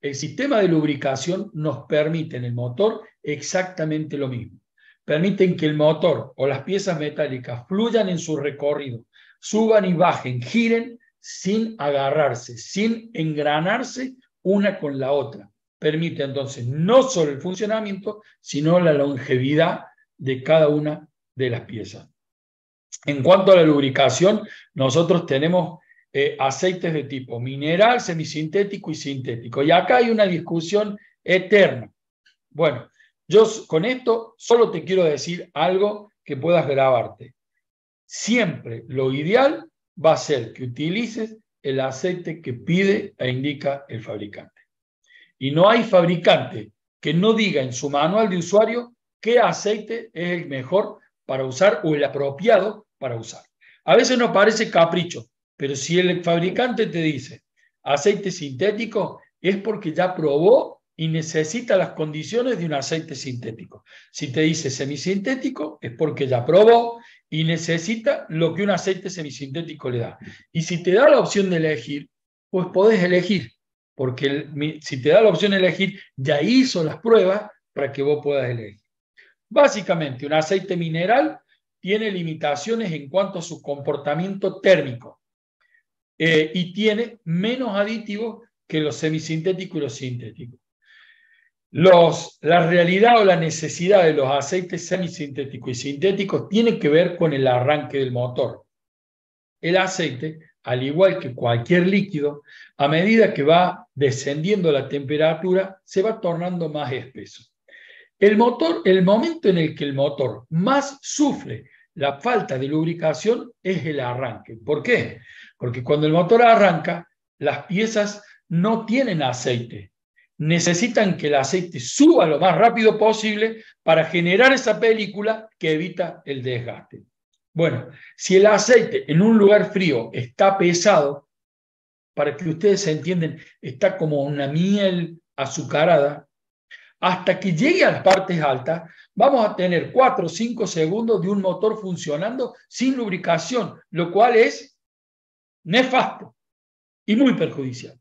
El sistema de lubricación nos permite en el motor exactamente lo mismo. Permiten que el motor o las piezas metálicas fluyan en su recorrido, suban y bajen, giren sin agarrarse, sin engranarse una con la otra. Permite entonces no solo el funcionamiento, sino la longevidad de cada una de las piezas. En cuanto a la lubricación, nosotros tenemos aceites de tipo mineral, semisintético y sintético. Y acá hay una discusión eterna. Bueno, yo con esto solo te quiero decir algo que puedas grabarte. Siempre lo ideal va a ser que utilices el aceite que pide e indica el fabricante. Y no hay fabricante que no diga en su manual de usuario qué aceite es el mejor para usar o el apropiado para usar. A veces nos parece capricho, pero si el fabricante te dice aceite sintético, es porque ya probó y necesita las condiciones de un aceite sintético. Si te dice semisintético, es porque ya probó y necesita lo que un aceite semisintético le da. Y si te da la opción de elegir, pues podés elegir, porque si te da la opción de elegir, ya hizo las pruebas para que vos puedas elegir. Básicamente, un aceite mineral tiene limitaciones en cuanto a su comportamiento térmico y tiene menos aditivos que los semisintéticos y los sintéticos. La realidad o la necesidad de los aceites semisintéticos y sintéticos tiene que ver con el arranque del motor. El aceite, al igual que cualquier líquido, a medida que va descendiendo la temperatura, se va tornando más espeso. El momento en el que el motor más sufre la falta de lubricación es el arranque. ¿Por qué? Porque cuando el motor arranca, las piezas no tienen aceite. Necesitan que el aceite suba lo más rápido posible para generar esa película que evita el desgaste. Bueno, si el aceite en un lugar frío está pesado, para que ustedes se entiendan, está como una miel azucarada, hasta que llegue a las partes altas, vamos a tener 4 o 5 segundos de un motor funcionando sin lubricación, lo cual es nefasto y muy perjudicial.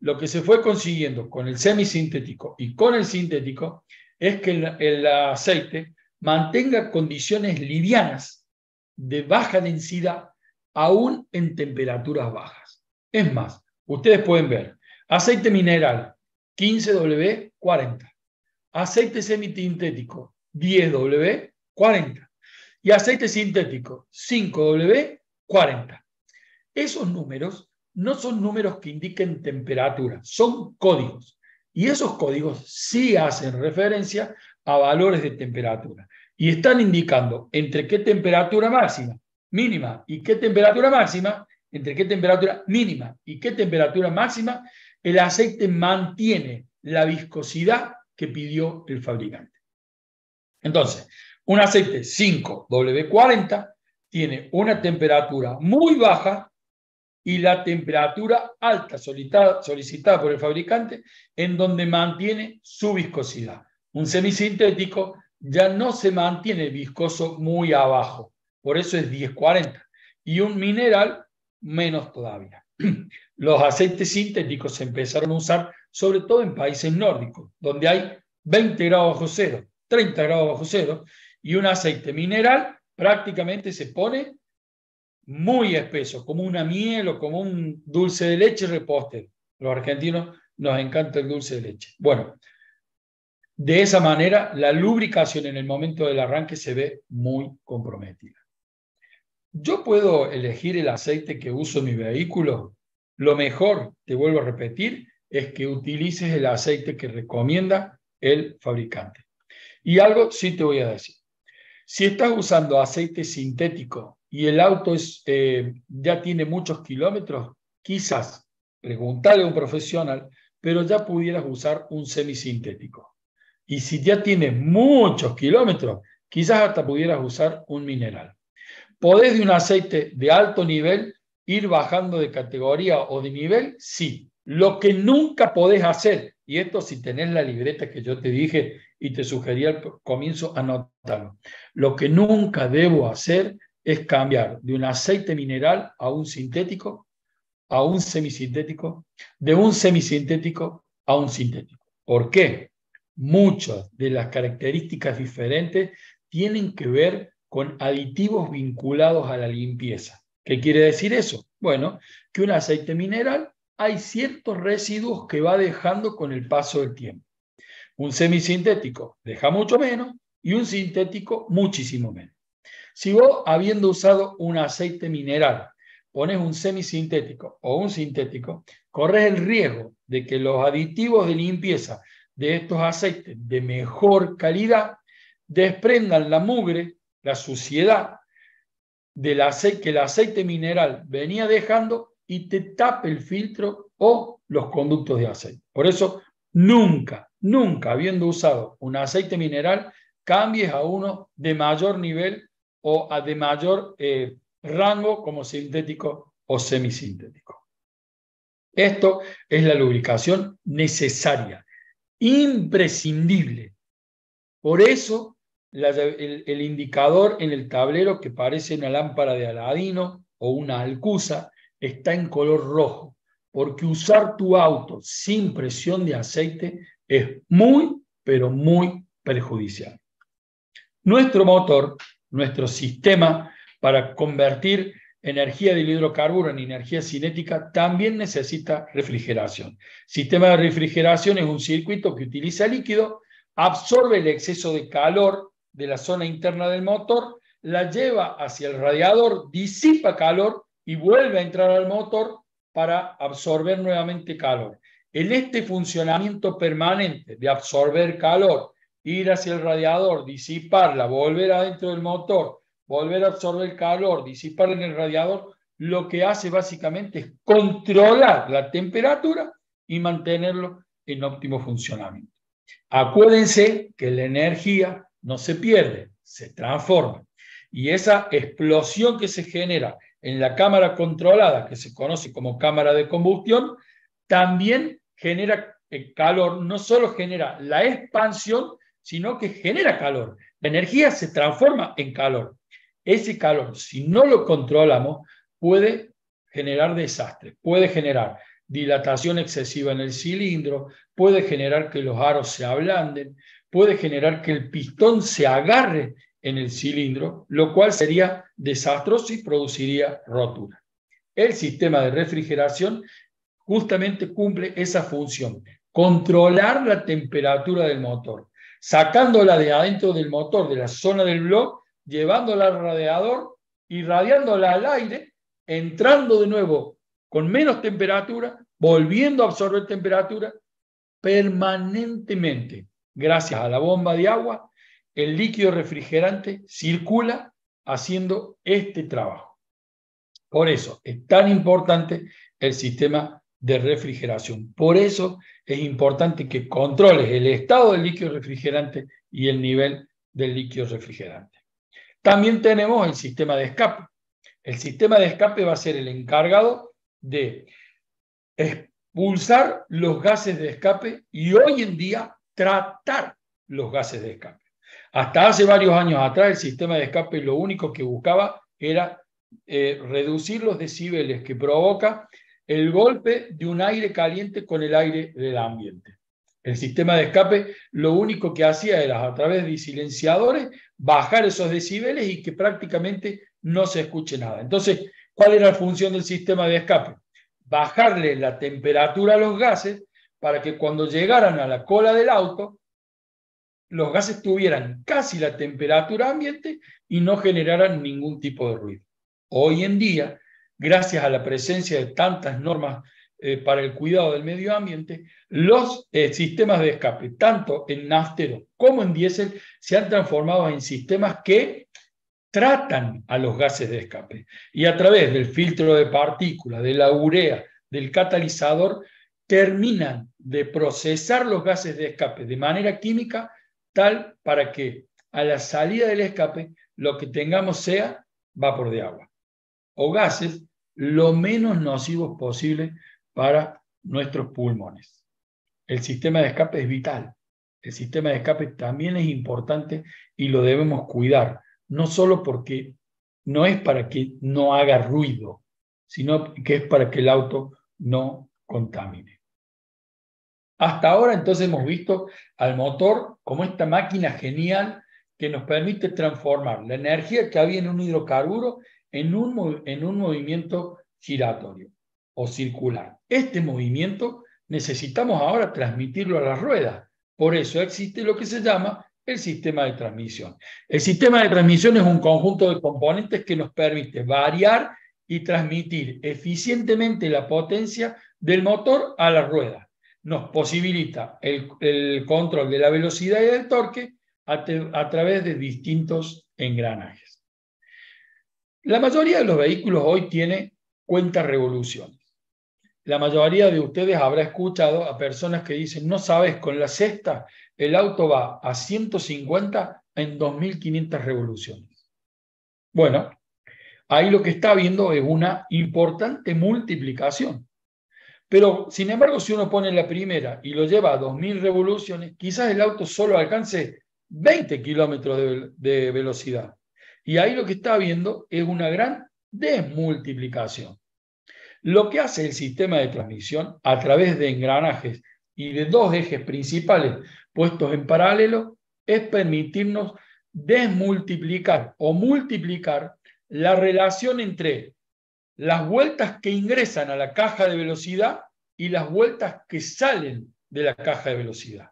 Lo que se fue consiguiendo con el semisintético y con el sintético es que el aceite mantenga condiciones livianas de baja densidad aún en temperaturas bajas. Es más, ustedes pueden ver, aceite mineral 15W40, aceite semisintético 10W40 y aceite sintético 5W40. Esos números no son números que indiquen temperatura, son códigos. Y esos códigos sí hacen referencia a valores de temperatura. Y están indicando entre qué temperatura máxima, mínima y qué temperatura máxima, entre qué temperatura mínima y qué temperatura máxima, el aceite mantiene la viscosidad que pidió el fabricante. Entonces, un aceite 5W40 tiene una temperatura muy baja y la temperatura alta solicitada por el fabricante, en donde mantiene su viscosidad. Un semisintético ya no se mantiene viscoso muy abajo, por eso es 1040, y un mineral menos todavía. Los aceites sintéticos se empezaron a usar sobre todo en países nórdicos, donde hay 20 grados bajo cero, 30 grados bajo cero, y un aceite mineral prácticamente se pone muy espeso, como una miel o como un dulce de leche repostero. Los argentinos nos encanta el dulce de leche. Bueno, de esa manera la lubricación en el momento del arranque se ve muy comprometida. ¿Yo puedo elegir el aceite que uso en mi vehículo? lo mejor, te vuelvo a repetir, es que utilices el aceite que recomienda el fabricante. Y algo sí te voy a decir. Si estás usando aceite sintético y el auto ya tiene muchos kilómetros, quizás preguntarle a un profesional, pero ya pudieras usar un semisintético. Y si ya tienes muchos kilómetros, quizás hasta pudieras usar un mineral. ¿Podés de un aceite de alto nivel ir bajando de categoría o de nivel? Sí. Lo que nunca podés hacer, y esto si tenés la libreta que yo te dije y te sugerí al comienzo, anótalo. Lo que nunca debo hacer es cambiar de un aceite mineral a un sintético, a un semisintético, de un semisintético a un sintético. ¿Por qué? Muchas de las características diferentes tienen que ver con aditivos vinculados a la limpieza. ¿Qué quiere decir eso? Bueno, que un aceite mineral hay ciertos residuos que va dejando con el paso del tiempo. Un semisintético deja mucho menos y un sintético muchísimo menos. Si vos, habiendo usado un aceite mineral, pones un semisintético o un sintético, corres el riesgo de que los aditivos de limpieza de estos aceites de mejor calidad desprendan la mugre, la suciedad del aceite que el aceite mineral venía dejando y te tape el filtro o los conductos de aceite. Por eso, nunca, habiendo usado un aceite mineral, cambies a uno de mayor nivel o de mayor rango como sintético o semisintético. Esto es la lubricación necesaria, imprescindible. Por eso el indicador en el tablero que parece una lámpara de Aladino o una alcusa está en color rojo, porque usar tu auto sin presión de aceite es muy, pero muy perjudicial. Nuestro motor, nuestro sistema para convertir energía del hidrocarburo en energía cinética también necesita refrigeración. Sistema de refrigeración es un circuito que utiliza líquido, absorbe el exceso de calor de la zona interna del motor, la lleva hacia el radiador, disipa calor y vuelve a entrar al motor para absorber nuevamente calor. En este funcionamiento permanente de absorber calor, ir hacia el radiador, disiparla, volver adentro del motor, volver a absorber el calor, disiparla en el radiador, lo que hace básicamente es controlar la temperatura y mantenerlo en óptimo funcionamiento. Acuérdense que la energía no se pierde, se transforma. Y esa explosión que se genera en la cámara controlada, que se conoce como cámara de combustión, también genera calor, no solo genera la expansión, sino que genera calor. La energía se transforma en calor. Ese calor, si no lo controlamos, puede generar desastres, puede generar dilatación excesiva en el cilindro, puede generar que los aros se ablanden, puede generar que el pistón se agarre en el cilindro, lo cual sería desastroso y produciría rotura. El sistema de refrigeración justamente cumple esa función, controlar la temperatura del motor, sacándola de adentro del motor, de la zona del bloque, llevándola al radiador, irradiándola al aire, entrando de nuevo con menos temperatura, volviendo a absorber temperatura permanentemente. Gracias a la bomba de agua, el líquido refrigerante circula haciendo este trabajo. Por eso es tan importante el sistema de refrigeración. Por eso es importante que controles el estado del líquido refrigerante y el nivel del líquido refrigerante. También tenemos el sistema de escape. El sistema de escape va a ser el encargado de expulsar los gases de escape y hoy en día tratar los gases de escape. Hasta hace varios años atrás el sistema de escape lo único que buscaba era reducir los decibeles que provoca el golpe de un aire caliente con el aire del ambiente. El sistema de escape lo único que hacía era, a través de silenciadores, bajar esos decibeles y que prácticamente no se escuche nada. Entonces, ¿cuál era la función del sistema de escape? Bajarle la temperatura a los gases para que cuando llegaran a la cola del auto, los gases tuvieran casi la temperatura ambiente y no generaran ningún tipo de ruido. Hoy en día, gracias a la presencia de tantas normas para el cuidado del medio ambiente, los sistemas de escape, tanto en naftero como en diésel, se han transformado en sistemas que tratan a los gases de escape. Y a través del filtro de partículas, de la urea, del catalizador, terminan de procesar los gases de escape de manera química tal para que a la salida del escape lo que tengamos sea vapor de agua o gases lo menos nocivos posible para nuestros pulmones. El sistema de escape es vital. El sistema de escape también es importante y lo debemos cuidar, no solo porque no es para que no haga ruido, sino que es para que el auto no contamine. Hasta ahora entonces hemos visto al motor como esta máquina genial que nos permite transformar la energía que había en un hidrocarburo en un movimiento giratorio o circular. Este movimiento necesitamos ahora transmitirlo a las ruedas. Por eso existe lo que se llama el sistema de transmisión. El sistema de transmisión es un conjunto de componentes que nos permite variar y transmitir eficientemente la potencia del motor a la rueda. Nos posibilita el control de la velocidad y del torque a través de distintos engranajes. La mayoría de los vehículos hoy tiene cuenta revoluciones. La mayoría de ustedes habrá escuchado a personas que dicen, no sabes, con la sexta el auto va a 150 en 2.500 revoluciones. Bueno, ahí lo que está viendo es una importante multiplicación. Pero, sin embargo, si uno pone la primera y lo lleva a 2.000 revoluciones, quizás el auto solo alcance 20 kilómetros de velocidad. Y ahí lo que está viendo es una gran desmultiplicación. Lo que hace el sistema de transmisión a través de engranajes y de dos ejes principales puestos en paralelo es permitirnos desmultiplicar o multiplicar la relación entre las vueltas que ingresan a la caja de velocidad y las vueltas que salen de la caja de velocidad,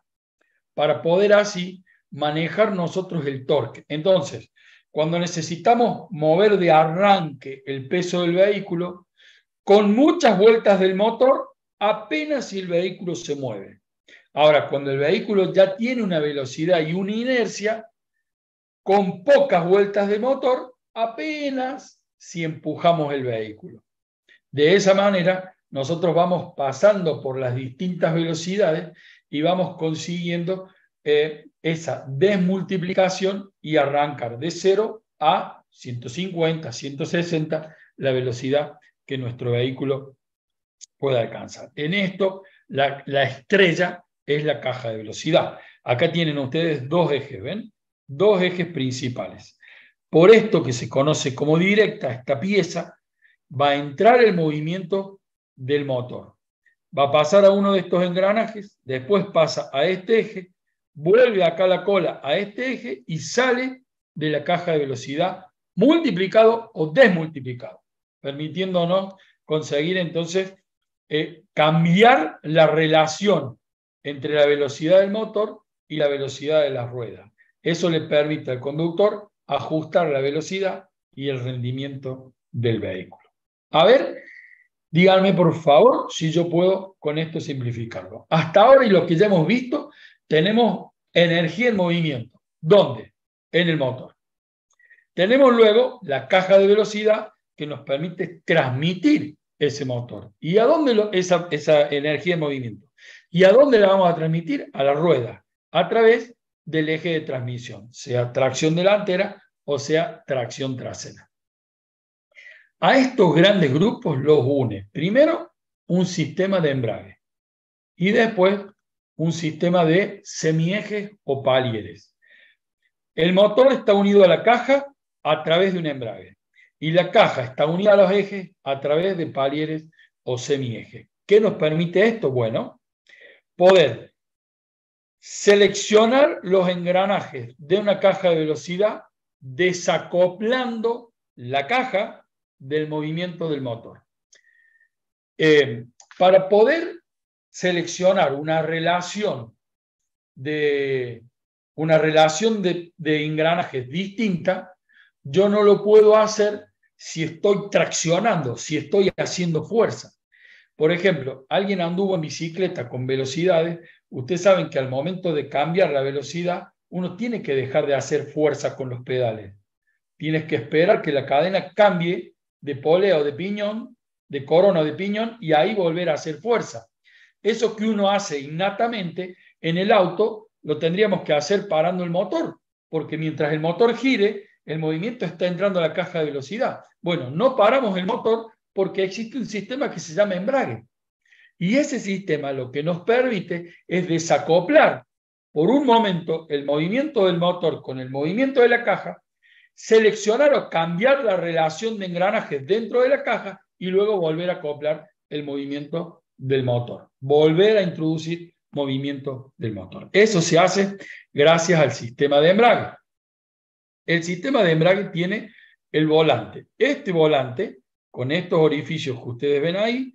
para poder así manejar nosotros el torque. Entonces, cuando necesitamos mover de arranque el peso del vehículo, con muchas vueltas del motor, apenas si el vehículo se mueve. Ahora, cuando el vehículo ya tiene una velocidad y una inercia, con pocas vueltas de motor, apenas si empujamos el vehículo. De esa manera, nosotros vamos pasando por las distintas velocidades y vamos consiguiendo esa desmultiplicación y arrancar de 0 a 150, 160, la velocidad que nuestro vehículo pueda alcanzar. En esto, la estrella es la caja de velocidad. Acá tienen ustedes dos ejes, ¿ven? Dos ejes principales. Por esto que se conoce como directa, esta pieza, va a entrar el movimiento del motor. Va a pasar a uno de estos engranajes, después pasa a este eje, vuelve acá la cola a este eje y sale de la caja de velocidad multiplicado o desmultiplicado, permitiéndonos conseguir entonces cambiar la relación entre la velocidad del motor y la velocidad de las ruedas. Eso le permite al conductor ajustar la velocidad y el rendimiento del vehículo. A ver, díganme por favor si yo puedo con esto simplificarlo. Hasta ahora y lo que ya hemos visto, tenemos energía en movimiento. ¿Dónde? En el motor. Tenemos luego la caja de velocidad que nos permite transmitir ese motor. ¿Y a dónde esa energía en movimiento? ¿Y a dónde la vamos a transmitir? A la rueda, a través del eje de transmisión, sea tracción delantera o sea tracción trasera. A estos grandes grupos los une, primero, un sistema de embrague y después un sistema de semiejes o palieres. El motor está unido a la caja a través de un embrague y la caja está unida a los ejes a través de palieres o semiejes. ¿Qué nos permite esto? Bueno, poder seleccionar los engranajes de una caja de velocidad desacoplando la caja del movimiento del motor. Para poder seleccionar una relación de engranajes distinta, yo no lo puedo hacer si estoy traccionando, si estoy haciendo fuerza. Por ejemplo, alguien anduvo en bicicleta con velocidades, ustedes saben que al momento de cambiar la velocidad, uno tiene que dejar de hacer fuerza con los pedales. Tienes que esperar que la cadena cambie de polea o de piñón, de corona o de piñón, y ahí volver a hacer fuerza. Eso que uno hace innatamente en el auto, lo tendríamos que hacer parando el motor, porque mientras el motor gire, el movimiento está entrando a la caja de velocidad. Bueno, no paramos el motor porque existe un sistema que se llama embrague. Y ese sistema lo que nos permite es desacoplar por un momento el movimiento del motor con el movimiento de la caja, seleccionar o cambiar la relación de engranajes dentro de la caja y luego volver a acoplar el movimiento del motor. Volver a introducir movimiento del motor. Eso se hace gracias al sistema de embrague. El sistema de embrague tiene el volante. Este volante, con estos orificios que ustedes ven ahí,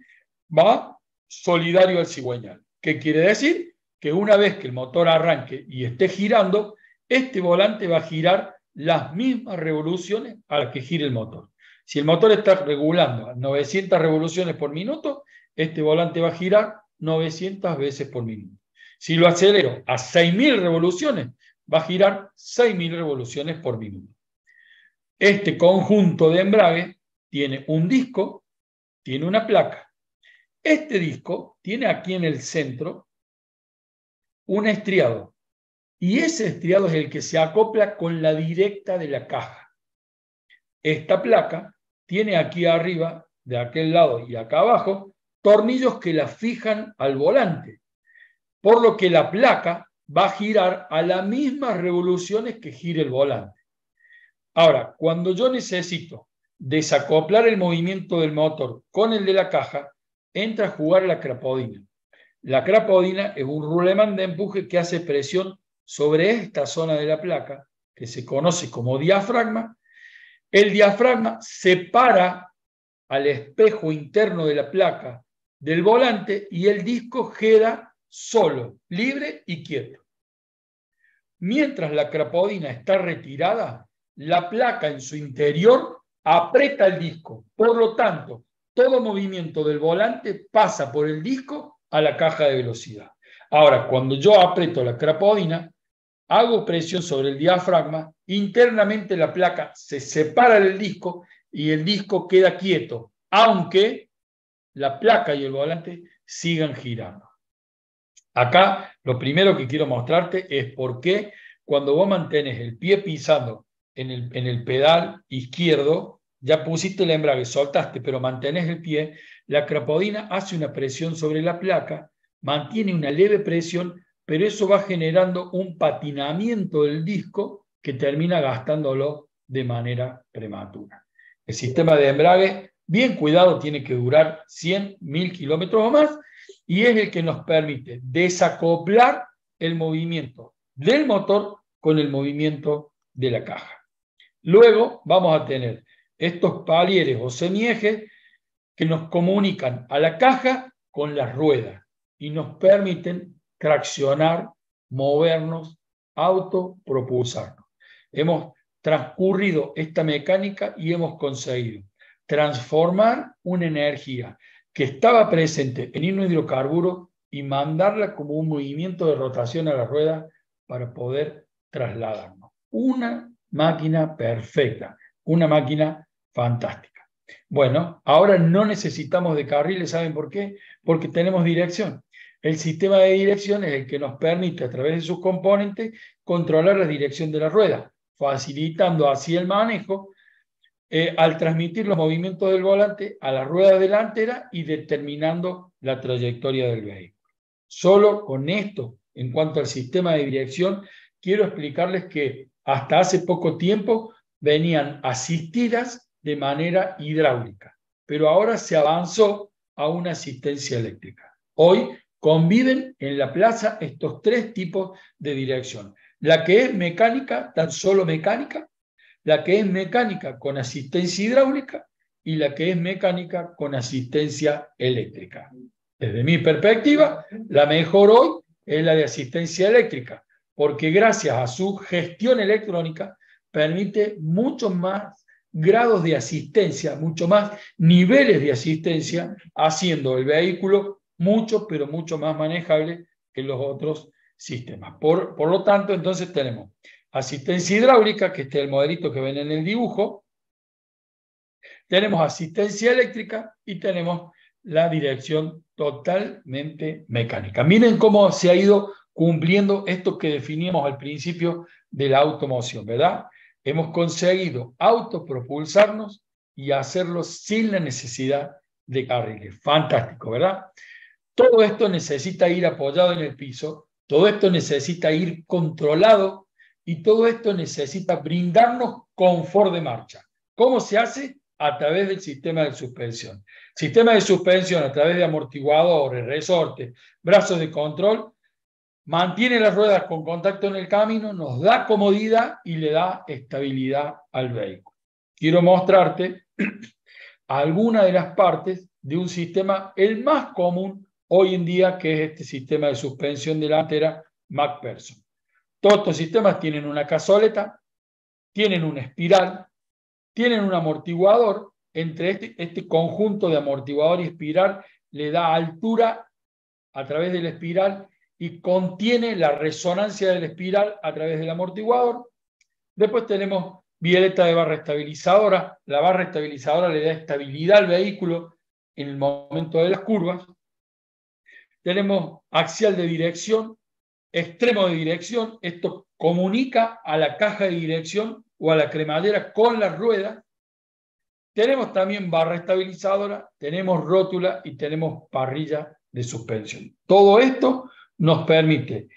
va solidario al cigüeñal. ¿Qué quiere decir? Que una vez que el motor arranque y esté girando, este volante va a girar las mismas revoluciones a las que gira el motor. Si el motor está regulando a 900 revoluciones por minuto, este volante va a girar 900 veces por minuto. Si lo acelero a 6.000 revoluciones, va a girar 6.000 revoluciones por minuto. Este conjunto de embrague tiene un disco, tiene una placa. Este disco tiene aquí en el centro un estriado. Y ese estriado es el que se acopla con la directa de la caja. Esta placa tiene aquí arriba, de aquel lado y acá abajo, tornillos que la fijan al volante. Por lo que la placa va a girar a las mismas revoluciones que gira el volante. Ahora, cuando yo necesito desacoplar el movimiento del motor con el de la caja, entra a jugar la crapodina. La crapodina es un rulemán de empuje que hace presión sobre esta zona de la placa, que se conoce como diafragma. El diafragma separa al espejo interno de la placa del volante y el disco queda solo, libre y quieto. Mientras la crapodina está retirada, la placa en su interior aprieta el disco. Por lo tanto, todo movimiento del volante pasa por el disco a la caja de velocidad. Ahora, cuando yo aprieto la crapodina, hago presión sobre el diafragma, internamente la placa se separa del disco y el disco queda quieto, aunque la placa y el volante sigan girando. Acá lo primero que quiero mostrarte es por qué cuando vos mantenés el pie pisando en el pedal izquierdo, ya pusiste el embrague, soltaste, pero mantenés el pie, la crapodina hace una presión sobre la placa, mantiene una leve presión, pero eso va generando un patinamiento del disco que termina gastándolo de manera prematura. El sistema de embrague, bien cuidado, tiene que durar 100.000 kilómetros o más, y es el que nos permite desacoplar el movimiento del motor con el movimiento de la caja. Luego vamos a tener estos palieres o semiejes que nos comunican a la caja con las ruedas y nos permiten traccionar, movernos, autopropulsarnos. Hemos transcurrido esta mecánica y hemos conseguido transformar una energía que estaba presente en un hidrocarburo y mandarla como un movimiento de rotación a la rueda para poder trasladarnos. Una máquina perfecta, una máquina fantástica. Bueno, ahora no necesitamos de carriles, ¿saben por qué? Porque tenemos dirección. El sistema de dirección es el que nos permite, a través de sus componentes, controlar la dirección de la rueda, facilitando así el manejo al transmitir los movimientos del volante a la rueda delantera y determinando la trayectoria del vehículo. Solo con esto, en cuanto al sistema de dirección, quiero explicarles que hasta hace poco tiempo venían asistidas de manera hidráulica, pero ahora se avanzó a una asistencia eléctrica. Hoy conviven en la plaza estos tres tipos de dirección. La que es mecánica, tan solo mecánica, la que es mecánica con asistencia hidráulica y la que es mecánica con asistencia eléctrica. Desde mi perspectiva, la mejor hoy es la de asistencia eléctrica, porque gracias a su gestión electrónica permite mucho más grados de asistencia, mucho más niveles de asistencia, haciendo el vehículo mucho, pero mucho más manejable que los otros sistemas. Por lo tanto, entonces tenemos asistencia hidráulica, que este es el modelito que ven en el dibujo, tenemos asistencia eléctrica y tenemos la dirección totalmente mecánica. Miren cómo se ha ido cumpliendo esto que definíamos al principio de la automoción, ¿verdad? Hemos conseguido autopropulsarnos y hacerlo sin la necesidad de carriles. Fantástico, ¿verdad? Todo esto necesita ir apoyado en el piso, todo esto necesita ir controlado y todo esto necesita brindarnos confort de marcha. ¿Cómo se hace? A través del sistema de suspensión. Sistema de suspensión a través de amortiguadores, resortes, brazos de control, mantiene las ruedas con contacto en el camino, nos da comodidad y le da estabilidad al vehículo. Quiero mostrarte algunas de las partes de un sistema, el más común hoy en día, que es este sistema de suspensión delantera MacPherson. Todos estos sistemas tienen una cazoleta, tienen una espiral, tienen un amortiguador. Entre este conjunto de amortiguador y espiral le da altura a través de la espiral y contiene la resonancia de la espiral a través del amortiguador. Después tenemos violeta de barra estabilizadora. La barra estabilizadora le da estabilidad al vehículo en el momento de las curvas. Tenemos axial de dirección, extremo de dirección. Esto comunica a la caja de dirección o a la cremallera con la rueda. Tenemos también barra estabilizadora, tenemos rótula y tenemos parrilla de suspensión. Todo esto nos permite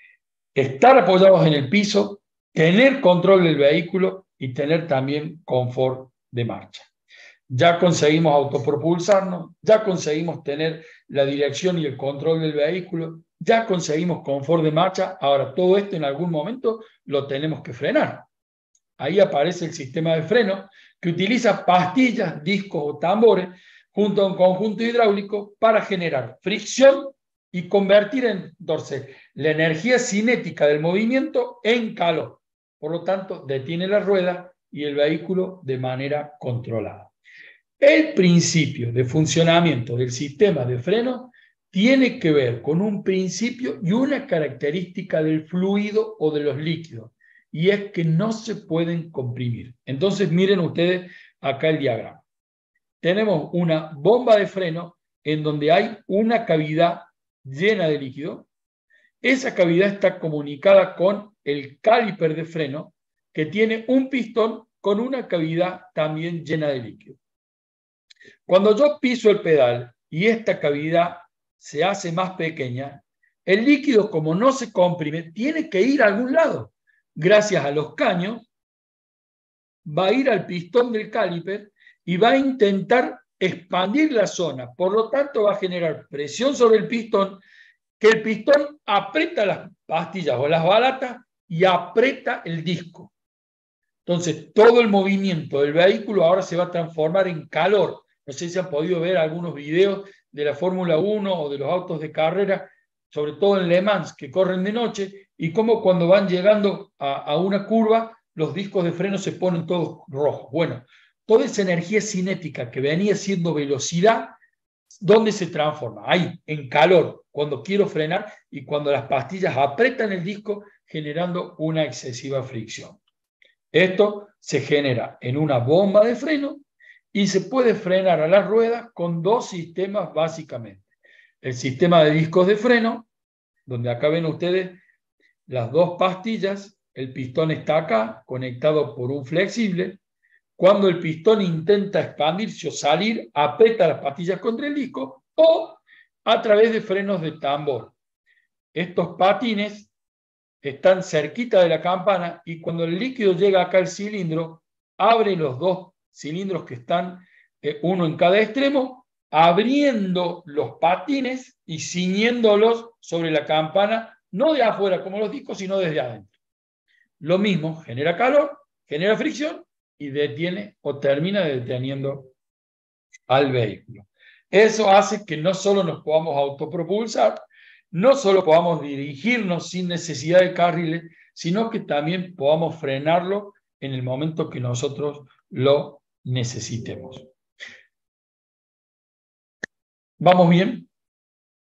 estar apoyados en el piso, tener control del vehículo y tener también confort de marcha. Ya conseguimos autopropulsarnos, ya conseguimos tener la dirección y el control del vehículo, ya conseguimos confort de marcha. Ahora, todo esto en algún momento lo tenemos que frenar. Ahí aparece el sistema de freno que utiliza pastillas, discos o tambores junto a un conjunto hidráulico para generar fricción y convertir entonces la energía cinética del movimiento en calor. Por lo tanto, detiene la rueda y el vehículo de manera controlada. El principio de funcionamiento del sistema de freno tiene que ver con un principio y una característica del fluido o de los líquidos, y es que no se pueden comprimir. Entonces miren ustedes acá el diagrama. Tenemos una bomba de freno en donde hay una cavidad llena de líquido. Esa cavidad está comunicada con el caliper de freno, que tiene un pistón con una cavidad también llena de líquido. Cuando yo piso el pedal y esta cavidad se hace más pequeña, el líquido, como no se comprime, tiene que ir a algún lado. Gracias a los caños, va a ir al pistón del caliper y va a intentar expandir la zona. Por lo tanto, va a generar presión sobre el pistón, que el pistón aprieta las pastillas o las balatas y aprieta el disco. Entonces, todo el movimiento del vehículo ahora se va a transformar en calor. No sé si han podido ver algunos videos de la Fórmula 1 o de los autos de carrera, sobre todo en Le Mans, que corren de noche, y cómo cuando van llegando a una curva, los discos de freno se ponen todos rojos. Bueno, toda esa energía cinética que venía siendo velocidad, ¿dónde se transforma? Ahí, en calor, cuando quiero frenar y cuando las pastillas apretan el disco, generando una excesiva fricción. Esto se genera en una bomba de freno y se puede frenar a las ruedas con dos sistemas básicamente. El sistema de discos de freno, donde acá ven ustedes las dos pastillas, el pistón está acá, conectado por un flexible. Cuando el pistón intenta expandirse o salir, aprieta las pastillas contra el disco o a través de frenos de tambor. Estos patines están cerquita de la campana y cuando el líquido llega acá al cilindro, abre los dos cilindros que están uno en cada extremo, abriendo los patines y ciñéndolos sobre la campana, no de afuera como los discos, sino desde adentro. Lo mismo, genera calor, genera fricción y detiene o termina deteniendo al vehículo. Eso hace que no solo nos podamos autopropulsar, no solo podamos dirigirnos sin necesidad de carriles, sino que también podamos frenarlo en el momento que nosotros lo necesitemos. ¿Vamos bien?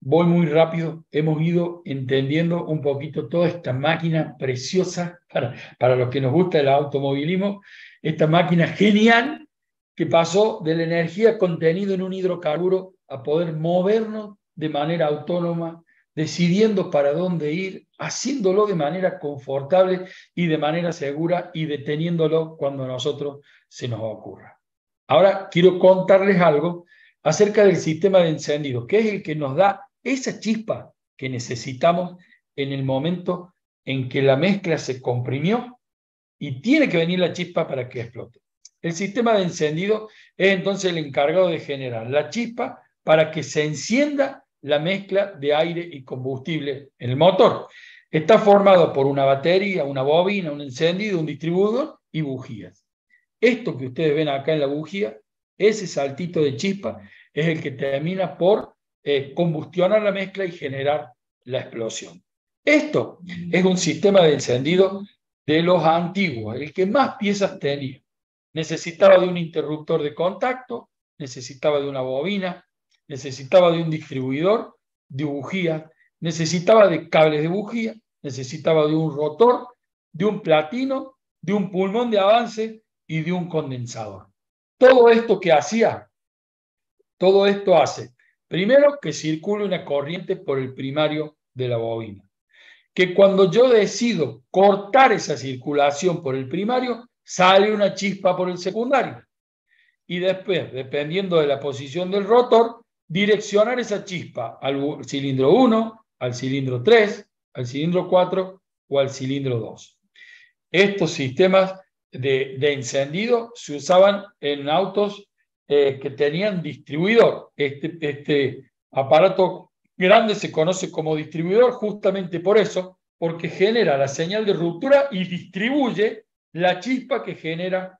Voy muy rápido. Hemos ido entendiendo un poquito toda esta máquina preciosa para los que nos gusta el automovilismo, esta máquina genial que pasó de la energía contenida en un hidrocarburo a poder movernos de manera autónoma, decidiendo para dónde ir, haciéndolo de manera confortable y de manera segura y deteniéndolo cuando a nosotros se nos ocurra. Ahora quiero contarles algo acerca del sistema de encendido, que es el que nos da esa chispa que necesitamos en el momento en que la mezcla se comprimió y tiene que venir la chispa para que explote. El sistema de encendido es entonces el encargado de generar la chispa para que se encienda la mezcla de aire y combustible en el motor. Está formado por una batería, una bobina, un encendido, un distribuidor y bujías. Esto que ustedes ven acá en la bujía, ese saltito de chispa, es el que termina por combustionar la mezcla y generar la explosión. Esto es un sistema de encendido de los antiguos, el que más piezas tenía. Necesitaba de un interruptor de contacto, necesitaba de una bobina, necesitaba de un distribuidor de bujía, necesitaba de cables de bujía, necesitaba de un rotor, de un platino, de un pulmón de avance y de un condensador. Todo esto que hacía, todo esto hace, primero, que circule una corriente por el primario de la bobina. Que cuando yo decido cortar esa circulación por el primario, sale una chispa por el secundario. Y después, dependiendo de la posición del rotor, direccionar esa chispa al cilindro 1, al cilindro 3, al cilindro 4 o al cilindro 2. Estos sistemas de encendido se usaban en autos que tenían distribuidor. Este aparato grande se conoce como distribuidor justamente por eso, porque genera la señal de ruptura y distribuye la chispa que genera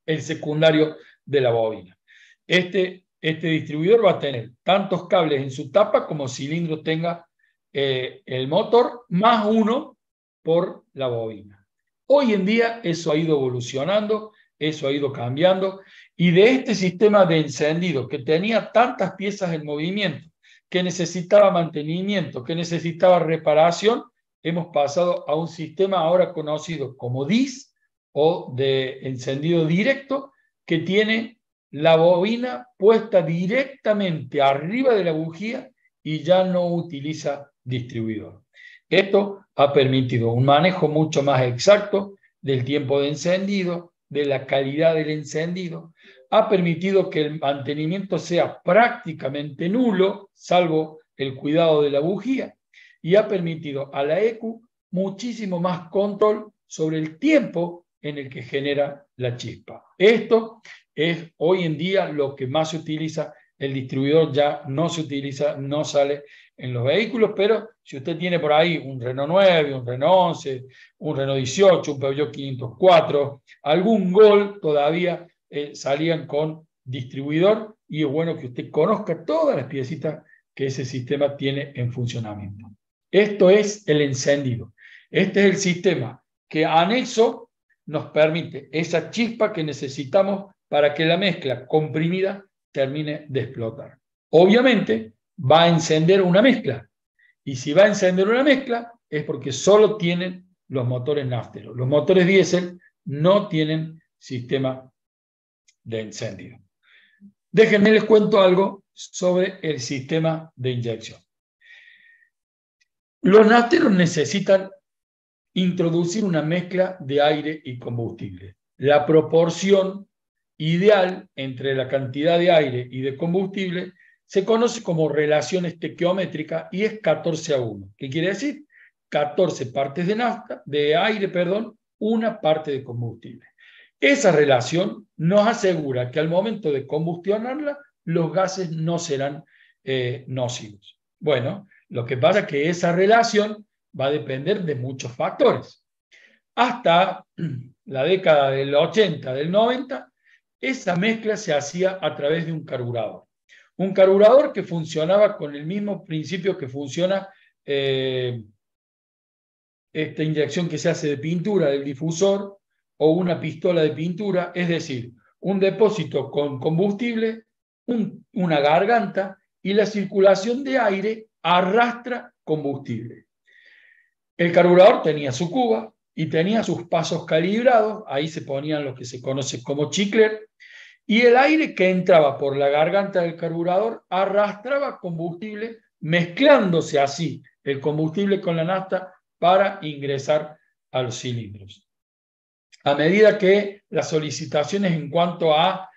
el secundario de la bobina. Este distribuidor va a tener tantos cables en su tapa como cilindro tenga el motor, más uno por la bobina. Hoy en día eso ha ido evolucionando, eso ha ido cambiando, y de este sistema de encendido que tenía tantas piezas en movimiento, que necesitaba mantenimiento, que necesitaba reparación, hemos pasado a un sistema ahora conocido como DIS, o de encendido directo, que tiene la bobina puesta directamente arriba de la bujía y ya no utiliza distribuidor. Esto ha permitido un manejo mucho más exacto del tiempo de encendido, de la calidad del encendido, ha permitido que el mantenimiento sea prácticamente nulo, salvo el cuidado de la bujía, y ha permitido a la ECU muchísimo más control sobre el tiempo en el que genera la chispa. Esto es hoy en día lo que más se utiliza. El distribuidor ya no se utiliza, no sale en los vehículos, pero si usted tiene por ahí un Renault 9, un Renault 11, un Renault 18, un Peugeot 504, algún Gol todavía salían con distribuidor, y es bueno que usted conozca todas las piecitas que ese sistema tiene en funcionamiento. Esto es el encendido. Este es el sistema que anexo nos permite esa chispa que necesitamos para que la mezcla comprimida termine de explotar. Obviamente va a encender una mezcla, y si va a encender una mezcla es porque solo tienen los motores nafteros. Los motores diésel no tienen sistema de encendido. Déjenme les cuento algo sobre el sistema de inyección. Los nafteros necesitan introducir una mezcla de aire y combustible. La proporción ideal entre la cantidad de aire y de combustible se conoce como relación estequiométrica y es 14:1. ¿Qué quiere decir? 14 partes de nafta, de aire, una parte de combustible. Esa relación nos asegura que al momento de combustionarla, los gases no serán nocivos. Bueno, lo que pasa es que esa relación va a depender de muchos factores. Hasta la década del 80, del 90, esa mezcla se hacía a través de un carburador. Un carburador que funcionaba con el mismo principio que funciona esta inyección que se hace de pintura del difusor o una pistola de pintura, es decir, un depósito con combustible, una garganta, y la circulación de aire arrastra combustible. El carburador tenía su cuba y tenía sus pasos calibrados, ahí se ponían lo que se conoce como chicle, y el aire que entraba por la garganta del carburador arrastraba combustible, mezclándose así el combustible con la nafta para ingresar a los cilindros. A medida que las solicitaciones en cuanto a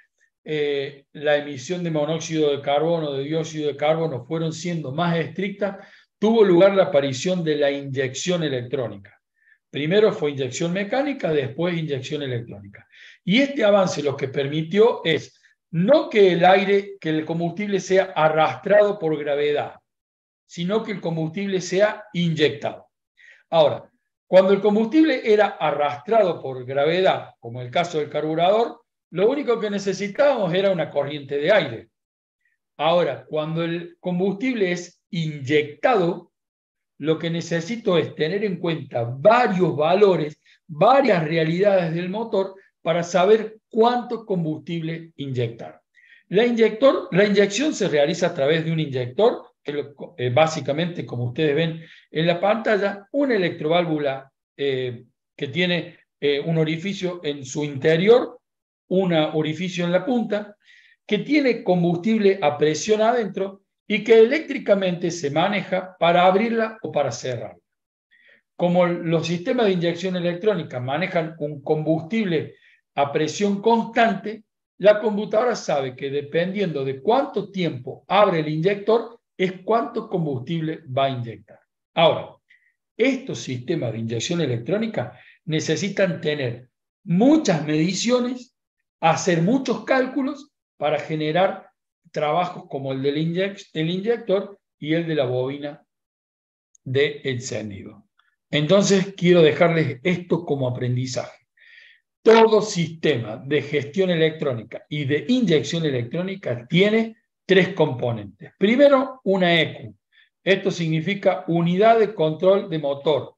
la emisión de monóxido de carbono, de dióxido de carbono, fueron siendo más estrictas, tuvo lugar la aparición de la inyección electrónica. Primero fue inyección mecánica, después inyección electrónica. Y este avance lo que permitió es no que el combustible sea arrastrado por gravedad, sino que el combustible sea inyectado. Ahora, cuando el combustible era arrastrado por gravedad, como el caso del carburador, lo único que necesitábamos era una corriente de aire. Ahora, cuando el combustible es inyectado, lo que necesito es tener en cuenta varios valores, varias realidades del motor para saber cuánto combustible inyectar. La inyección se realiza a través de un inyector, que básicamente, como ustedes ven en la pantalla, una electroválvula que tiene un orificio en su interior, un orificio en la punta, que tiene combustible a presión adentro y que eléctricamente se maneja para abrirla o para cerrarla. Como los sistemas de inyección electrónica manejan un combustible a presión constante, la computadora sabe que dependiendo de cuánto tiempo abre el inyector, es cuánto combustible va a inyectar. Ahora, estos sistemas de inyección electrónica necesitan tener muchas mediciones, hacer muchos cálculos para generar trabajos como el del inyector y el de la bobina de encendido. Entonces, quiero dejarles esto como aprendizaje. Todo sistema de gestión electrónica y de inyección electrónica tiene tres componentes. Primero, una ECU. Esto significa unidad de control de motor,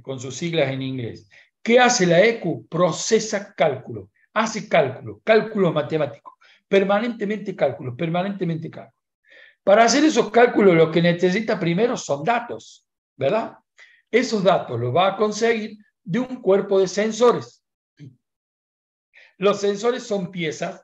con sus siglas en inglés. ¿Qué hace la ECU? Procesa cálculos, hace cálculos matemáticos, permanentemente cálculos. Para hacer esos cálculos lo que necesita primero son datos, ¿verdad? Esos datos los va a conseguir de un cuerpo de sensores. Los sensores son piezas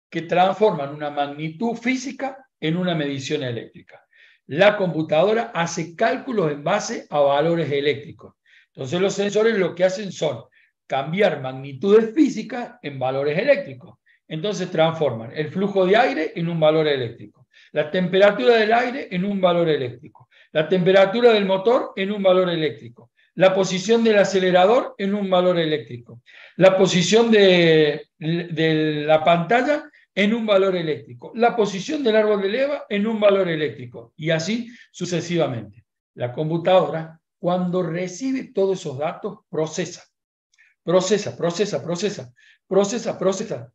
que transforman una magnitud física en una medición eléctrica. La computadora hace cálculos en base a valores eléctricos. Entonces los sensores lo que hacen son cambiar magnitudes físicas en valores eléctricos. Entonces transforman el flujo de aire en un valor eléctrico, la temperatura del aire en un valor eléctrico, la temperatura del motor en un valor eléctrico, la posición del acelerador en un valor eléctrico, la posición de la pantalla en un valor eléctrico, la posición del árbol de leva en un valor eléctrico, y así sucesivamente. La computadora, cuando recibe todos esos datos, procesa,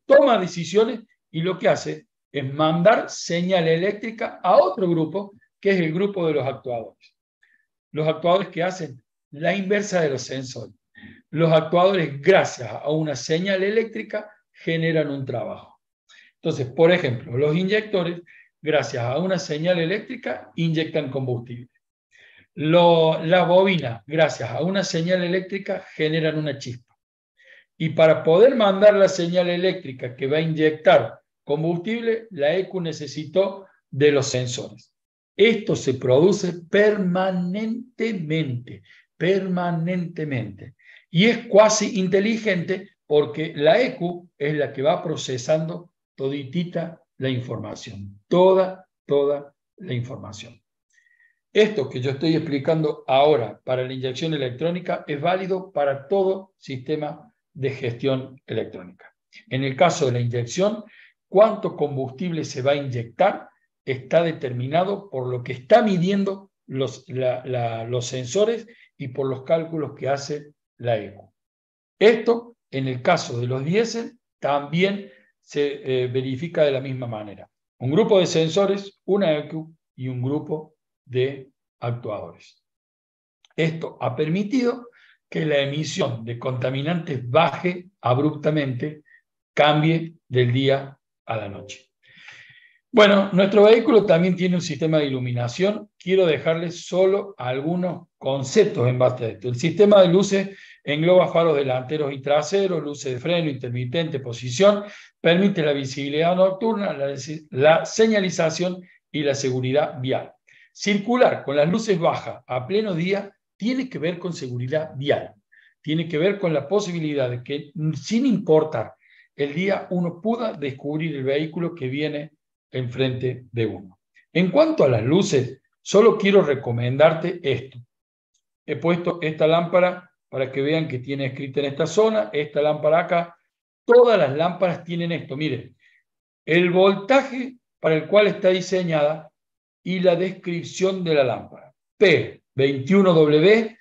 toma decisiones, y lo que hace es mandar señal eléctrica a otro grupo, que es el grupo de los actuadores. Los actuadores que hacen la inversa de los sensores. Los actuadores, gracias a una señal eléctrica, generan un trabajo. Entonces, por ejemplo, los inyectores, gracias a una señal eléctrica, inyectan combustible. Las bobinas, gracias a una señal eléctrica, generan una chispa. Y para poder mandar la señal eléctrica que va a inyectar combustible, la ECU necesitó de los sensores. Esto se produce permanentemente. Y es cuasi inteligente porque la ECU es la que va procesando toditita la información. Toda la información. Esto que yo estoy explicando ahora para la inyección electrónica es válido para todo sistema de gestión electrónica. En el caso de la inyección, cuánto combustible se va a inyectar está determinado por lo que está midiendo los sensores y por los cálculos que hace la ECU. Esto, en el caso de los diésel, también se verifica de la misma manera. Un grupo de sensores, una ECU y un grupo de actuadores. Esto ha permitido que la emisión de contaminantes baje abruptamente cambie del día a la noche. Bueno, nuestro vehículo también tiene un sistema de iluminación. Quiero dejarles solo algunos conceptos en base a esto. El sistema de luces engloba faros delanteros y traseros, luces de freno, intermitente, posición, permite la visibilidad nocturna, la señalización y la seguridad vial. Circular con las luces bajas a pleno día tiene que ver con seguridad vial. Tiene que ver con la posibilidad de que, sin importar el día, uno pueda descubrir el vehículo que viene enfrente de uno. En cuanto a las luces, solo quiero recomendarte esto. He puesto esta lámpara para que vean que tiene escrita en esta zona, esta lámpara acá. Todas las lámparas tienen esto, miren, el voltaje para el cual está diseñada y la descripción de la lámpara. P21W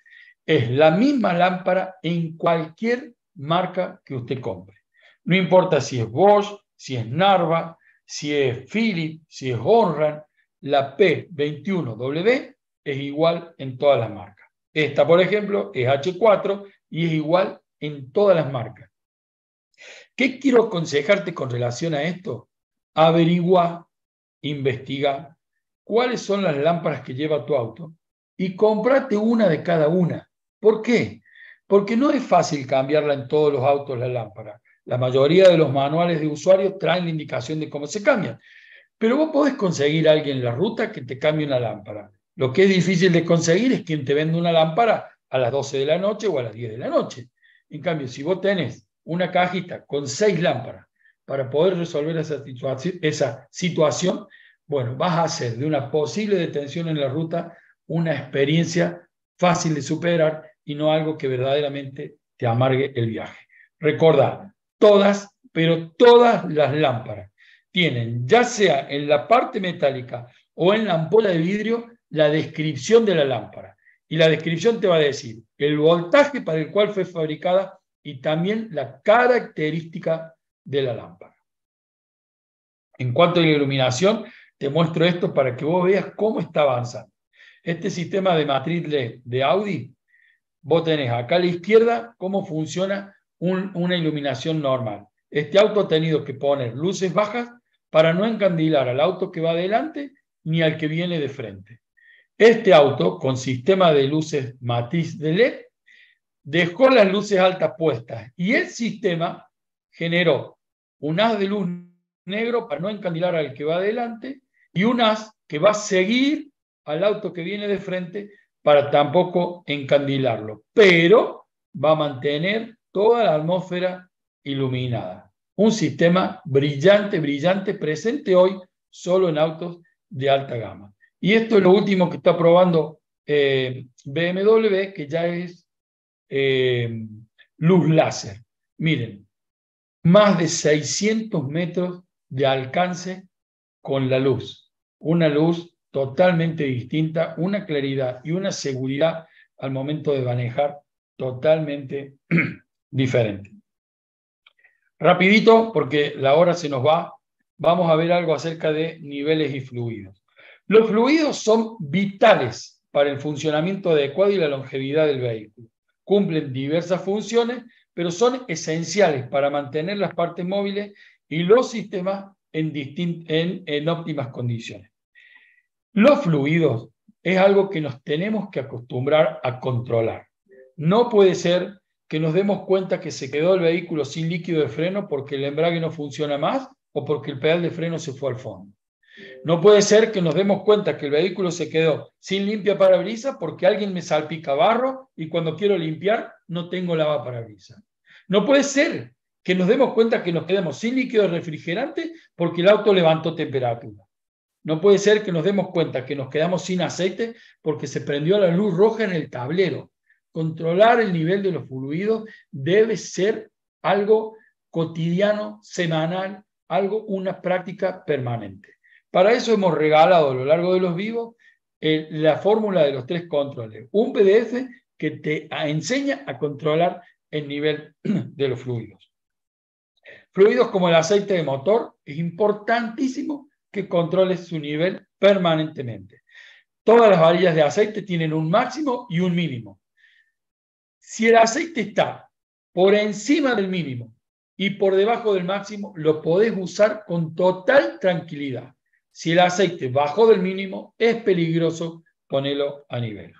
es la misma lámpara en cualquier marca que usted compre. No importa si es Bosch, si es Narva, si es Philips, si es Honran, la P21W es igual en todas las marcas. Esta, por ejemplo, es H4 y es igual en todas las marcas. ¿Qué quiero aconsejarte con relación a esto? Averigua, investiga cuáles son las lámparas que lleva tu auto y cómprate una de cada una. ¿Por qué? Porque no es fácil cambiarla en todos los autos la lámpara. La mayoría de los manuales de usuario traen la indicación de cómo se cambian. Pero vos podés conseguir a alguien en la ruta que te cambie una lámpara. Lo que es difícil de conseguir es quien te vende una lámpara a las 12 de la noche o a las 10 de la noche. En cambio, si vos tenés una cajita con 6 lámparas para poder resolver esa situación, bueno, vas a hacer de una posible detención en la ruta una experiencia fácil de superar y no algo que verdaderamente te amargue el viaje. Recordá, todas, pero todas las lámparas tienen, ya sea en la parte metálica o en la ampolla de vidrio, la descripción de la lámpara. Y la descripción te va a decir el voltaje para el cual fue fabricada y también la característica de la lámpara. En cuanto a la iluminación, te muestro esto para que vos veas cómo está avanzando. Este sistema de matriz LED de Audi, vos tenés acá a la izquierda cómo funciona una iluminación normal. Este auto ha tenido que poner luces bajas para no encandilar al auto que va adelante ni al que viene de frente. Este auto, con sistema de luces matriz de LED, dejó las luces altas puestas y el sistema generó un haz de luz negro para no encandilar al que va adelante y un haz que va a seguir al auto que viene de frente para tampoco encandilarlo, pero va a mantener toda la atmósfera iluminada. Un sistema brillante, brillante, presente hoy solo en autos de alta gama. Y esto es lo último que está probando BMW, que ya es luz láser. Miren, más de 600 metros de alcance con la luz. Una luz totalmente distinta, una claridad y una seguridad al momento de manejar totalmente diferente. Rapidito, porque la hora se nos va, vamos a ver algo acerca de niveles y fluidos. Los fluidos son vitales para el funcionamiento adecuado y la longevidad del vehículo. Cumplen diversas funciones, pero son esenciales para mantener las partes móviles y los sistemas en óptimas condiciones. Los fluidos es algo que nos tenemos que acostumbrar a controlar. No puede ser que nos demos cuenta que se quedó el vehículo sin líquido de freno porque el embrague no funciona más o porque el pedal de freno se fue al fondo. No puede ser que nos demos cuenta que el vehículo se quedó sin limpia parabrisas porque alguien me salpica barro y cuando quiero limpiar no tengo lavaparabrisas. No puede ser que nos demos cuenta que nos quedamos sin líquido refrigerante porque el auto levantó temperatura. No puede ser que nos demos cuenta que nos quedamos sin aceite porque se prendió la luz roja en el tablero. Controlar el nivel de los fluidos debe ser algo cotidiano, semanal, una práctica permanente. Para eso hemos regalado a lo largo de los vivos la fórmula de los 3 controles. Un PDF que te enseña a controlar el nivel de los fluidos. Fluidos como el aceite de motor, es importantísimo que controles su nivel permanentemente. Todas las varillas de aceite tienen un máximo y un mínimo. Si el aceite está por encima del mínimo y por debajo del máximo lo podés usar con total tranquilidad. Si el aceite bajó del mínimo, es peligroso ponerlo a nivel.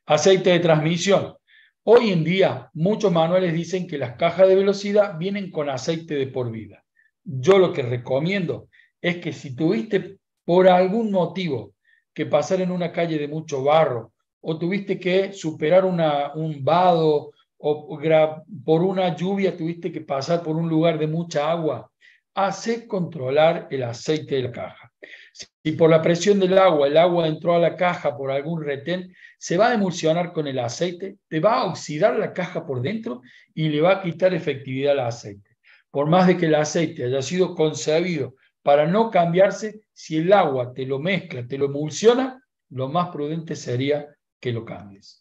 Aceite de transmisión. Hoy en día, muchos manuales dicen que las cajas de velocidad vienen con aceite de por vida. Yo lo que recomiendo es que si tuviste por algún motivo que pasar en una calle de mucho barro, o tuviste que superar un vado, o por una lluvia tuviste que pasar por un lugar de mucha agua, hace controlar el aceite de la caja. Si por la presión del agua, el agua entró a la caja por algún retén, se va a emulsionar con el aceite, te va a oxidar la caja por dentro y le va a quitar efectividad al aceite. Por más de que el aceite haya sido concebido para no cambiarse, si el agua te lo mezcla, te lo emulsiona, lo más prudente sería que lo cambies.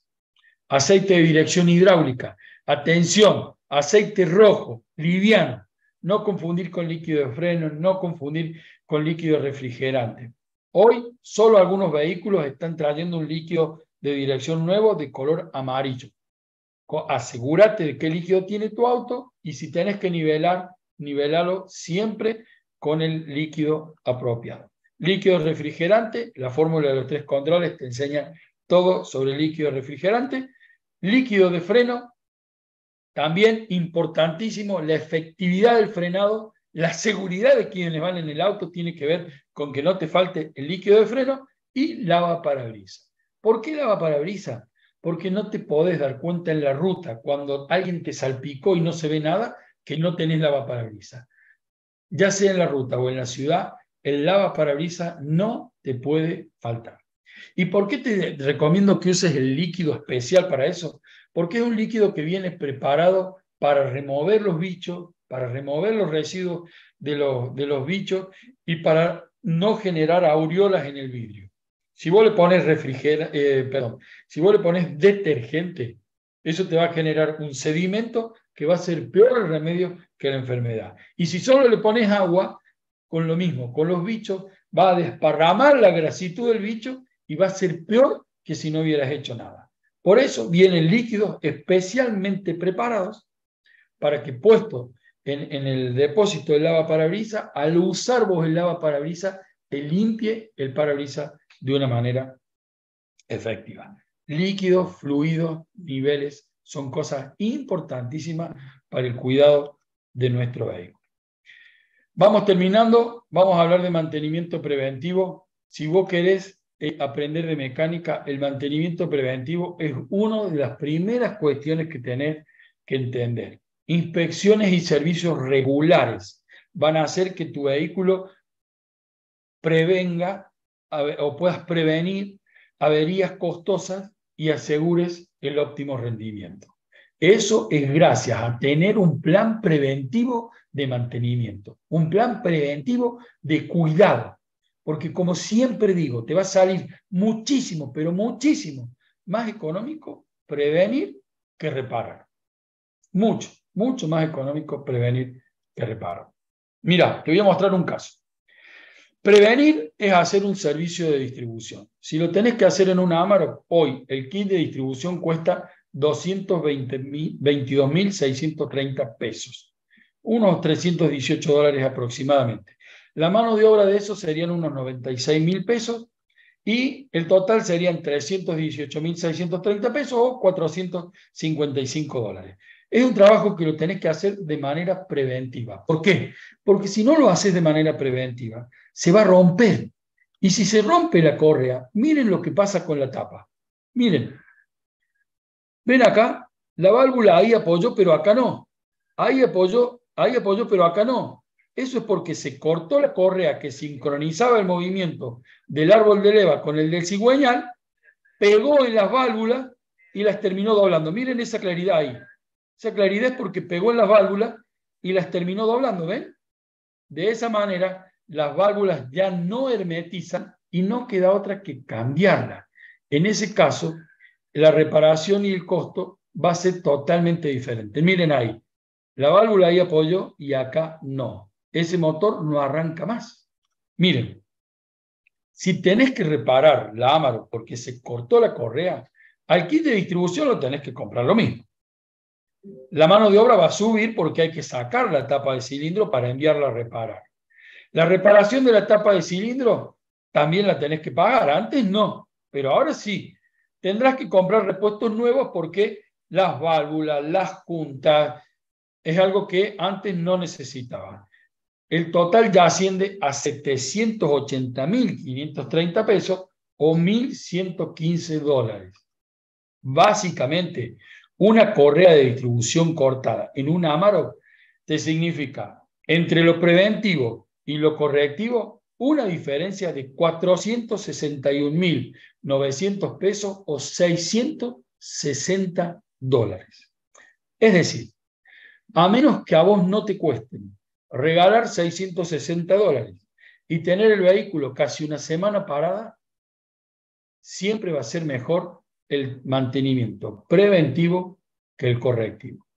Aceite de dirección hidráulica. Atención, aceite rojo, liviano. No confundir con líquido de freno, no confundir con líquido refrigerante. Hoy solo algunos vehículos están trayendo un líquido de dirección nuevo de color amarillo. Asegúrate de qué líquido tiene tu auto y si tenés que nivelarlo siempre con el líquido apropiado. Líquido refrigerante, la fórmula de los 3 controles te enseña todo sobre el líquido refrigerante. Líquido de freno, también importantísimo, la efectividad del frenado, la seguridad de quienes van en el auto tiene que ver con que no te falte el líquido de freno y lavaparabrisas. ¿Por qué lavaparabrisas? Porque no te podés dar cuenta en la ruta cuando alguien te salpicó y no se ve nada que no tenés lavaparabrisas. Ya sea en la ruta o en la ciudad, el lavaparabrisas no te puede faltar. ¿Y por qué te recomiendo que uses el líquido especial para eso? Porque es un líquido que viene preparado para remover los bichos, para remover los residuos de los bichos y para no generar aureolas en el vidrio. Si vos le pones si vos le pones detergente, eso te va a generar un sedimento que va a ser peor el remedio que la enfermedad. Y si solo le pones agua, con lo mismo, con los bichos, va a desparramar la grasitud del bicho y va a ser peor que si no hubieras hecho nada. Por eso vienen líquidos especialmente preparados para que puesto en el depósito del lavaparabrisas, al usar vos el lavaparabrisas, te limpie el parabrisas de una manera efectiva. Líquidos, fluidos, niveles, son cosas importantísimas para el cuidado de nuestro vehículo. Vamos terminando, vamos a hablar de mantenimiento preventivo. Si vos querés aprender de mecánica, el mantenimiento preventivo es una de las primeras cuestiones que tenés que entender. Inspecciones y servicios regulares van a hacer que tu vehículo prevenga o puedas prevenir averías costosas y asegures el óptimo rendimiento. Eso es gracias a tener un plan preventivo de mantenimiento, un plan preventivo de cuidado, porque como siempre digo, te va a salir muchísimo, pero muchísimo más económico prevenir que reparar. Mucho, mucho más económico prevenir que reparar. Mira, te voy a mostrar un caso. Prevenir es hacer un servicio de distribución. Si lo tenés que hacer en un Amarok, hoy el kit de distribución cuesta 222.630 pesos, unos $318 aproximadamente. La mano de obra de eso serían unos 96.000 pesos y el total serían 318.630 pesos o $455. Es un trabajo que lo tenés que hacer de manera preventiva. ¿Por qué? Porque si no lo haces de manera preventiva, se va a romper. Y si se rompe la córrea, miren lo que pasa con la tapa. Miren, ven acá, la válvula ahí apoyó, pero acá no. Ahí apoyó, pero acá no. Eso es porque se cortó la correa que sincronizaba el movimiento del árbol de leva con el del cigüeñal, pegó en las válvulas y las terminó doblando. Miren esa claridad ahí. Esa claridad es porque pegó en las válvulas y las terminó doblando, ¿ven? De esa manera, las válvulas ya no hermetizan y no queda otra que cambiarlas. En ese caso, la reparación y el costo va a ser totalmente diferente. Miren ahí, la válvula ahí apoyó y acá no. Ese motor no arranca más. Miren, si tenés que reparar la Amarok porque se cortó la correa, al kit de distribución lo tenés que comprar lo mismo. La mano de obra va a subir porque hay que sacar la tapa de cilindro para enviarla a reparar. La reparación de la tapa de cilindro también la tenés que pagar. Antes no, pero ahora sí. Tendrás que comprar repuestos nuevos porque las válvulas, las juntas, es algo que antes no necesitaban. El total ya asciende a 780.530 pesos o 1.115 dólares. Básicamente, una correa de distribución cortada en un Amarok te significa, entre lo preventivo y lo correctivo, una diferencia de 461.900 pesos o 660 dólares. Es decir, a menos que a vos no te cuesten regalar 660 dólares y tener el vehículo casi una semana parada, siempre va a ser mejor el mantenimiento preventivo que el correctivo.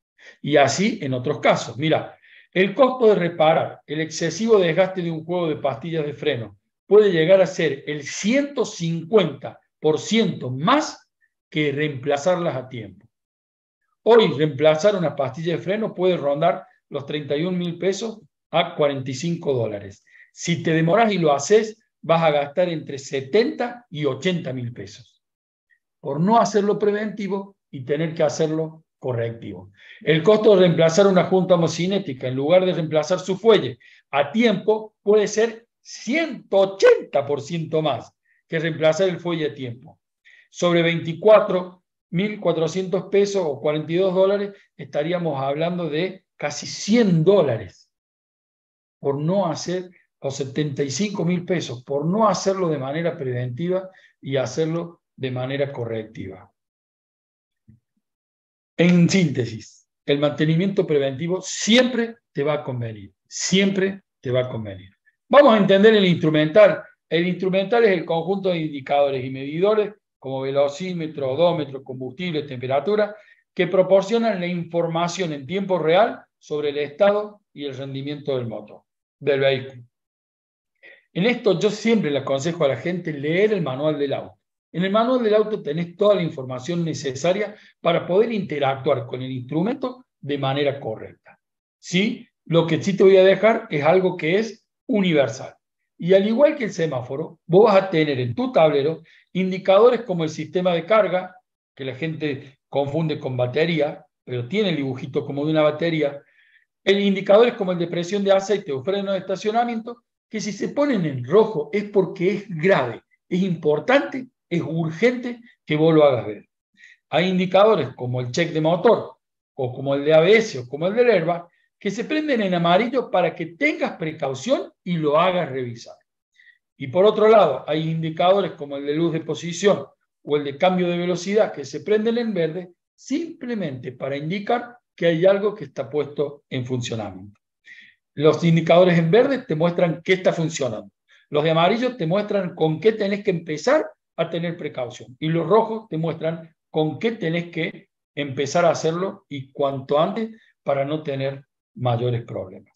Y así en otros casos. Mira, el costo de reparar el excesivo desgaste de un juego de pastillas de freno puede llegar a ser el 150% más que reemplazarlas a tiempo. Hoy reemplazar una pastilla de freno puede rondar los 31.000 pesos a 45 dólares. Si te demoras y lo haces, vas a gastar entre 70 y 80.000 pesos por no hacerlo preventivo y tener que hacerlo correctivo. El costo de reemplazar una junta homocinética en lugar de reemplazar su fuelle a tiempo puede ser 180% más que reemplazar el fuelle a tiempo. Sobre 24.400 pesos o 42 dólares estaríamos hablando de casi 100 dólares por no hacer, o 75.000 pesos, por no hacerlo de manera preventiva y hacerlo de manera correctiva. En síntesis, el mantenimiento preventivo siempre te va a convenir, siempre te va a convenir. Vamos a entender el instrumental. El instrumental es el conjunto de indicadores y medidores como velocímetro, odómetro, combustible, temperatura, que proporcionan la información en tiempo real sobre el estado y el rendimiento del motor, del vehículo. En esto yo siempre le aconsejo a la gente leer el manual del auto. En el manual del auto tenés toda la información necesaria para poder interactuar con el instrumento de manera correcta. ¿Sí? Lo que sí te voy a dejar es algo que es universal. Y al igual que el semáforo, vos vas a tener en tu tablero indicadores como el sistema de carga, que la gente confunde con batería, pero tiene el dibujito como de una batería, indicadores como el de presión de aceite o freno de estacionamiento, que si se ponen en rojo es porque es grave, es importante, es urgente que vos lo hagas ver. Hay indicadores como el check de motor, o como el de ABS, o como el del airbag, que se prenden en amarillo para que tengas precaución y lo hagas revisar. Y por otro lado, hay indicadores como el de luz de posición o el de cambio de velocidad que se prenden en verde simplemente para indicar que hay algo que está puesto en funcionamiento. Los indicadores en verde te muestran qué está funcionando. Los de amarillo te muestran con qué tenés que empezar a tener precaución. Y los rojos te muestran con qué tenés que empezar a hacerlo y cuanto antes para no tener mayores problemas.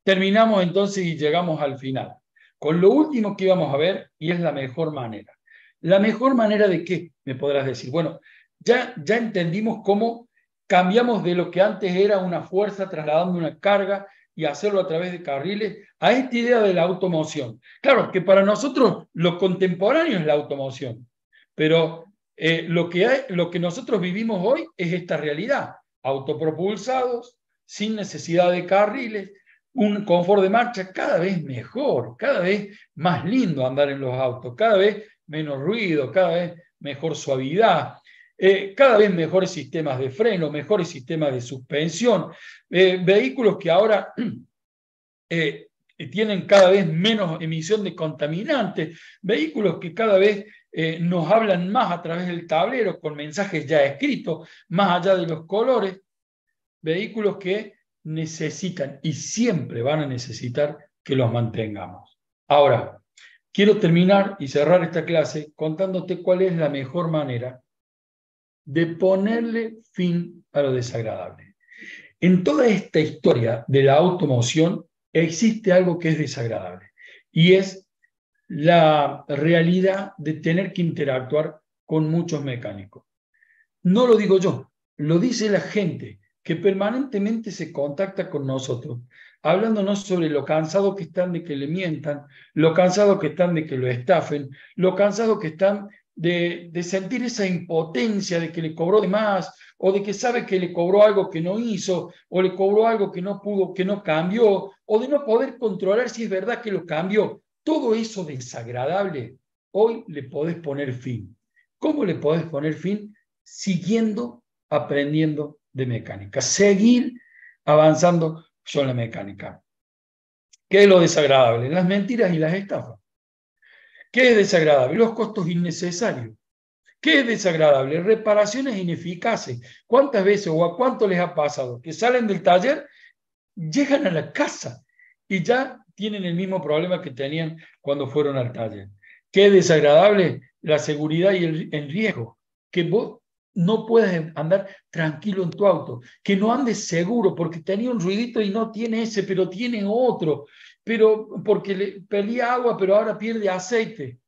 Terminamos entonces y llegamos al final, con lo último que íbamos a ver, y es la mejor manera. ¿La mejor manera de qué? Me podrás decir. Bueno, ya entendimos cómo cambiamos de lo que antes era una fuerza trasladando una carga y hacerlo a través de carriles a esta idea de la automoción. Claro, que para nosotros lo contemporáneo es la automoción, pero lo que nosotros vivimos hoy es esta realidad. Autopropulsados, sin necesidad de carriles, un confort de marcha cada vez mejor, cada vez más lindo andar en los autos, cada vez menos ruido, cada vez mejor suavidad, cada vez mejores sistemas de freno, mejores sistemas de suspensión, vehículos que ahora tienen cada vez menos emisión de contaminantes, vehículos que cada vez nos hablan más a través del tablero con mensajes ya escritos, más allá de los colores, vehículos que necesitan y siempre van a necesitar que los mantengamos. Ahora, quiero terminar y cerrar esta clase contándote cuál es la mejor manera de ponerle fin a lo desagradable. En toda esta historia de la automoción existe algo que es desagradable y es la realidad de tener que interactuar con muchos mecánicos. No lo digo yo, lo dice la gente que permanentemente se contacta con nosotros, hablándonos sobre lo cansado que están de que le mientan, lo cansado que están de que lo estafen, lo cansado que están de sentir esa impotencia de que le cobró de más, o de que sabe que le cobró algo que no hizo, o le cobró algo que no pudo, que no cambió, o de no poder controlar si es verdad que lo cambió. Todo eso desagradable, hoy le podés poner fin. ¿Cómo le podés poner fin? Siguiendo aprendiendo de mecánica, seguir avanzando yo en la mecánica. ¿Qué es lo desagradable? Las mentiras y las estafas. ¿Qué es desagradable? Los costos innecesarios. ¿Qué es desagradable? Reparaciones ineficaces. ¿Cuántas veces o a cuánto les ha pasado que salen del taller, llegan a la casa y ya tienen el mismo problema que tenían cuando fueron al taller? ¿Qué es desagradable? La seguridad y el riesgo. Que vos no puedas andar tranquilo en tu auto, que no andes seguro porque tenía un ruidito y no tiene ese, pero tiene otro, pero porque le perdía agua, pero ahora pierde aceite.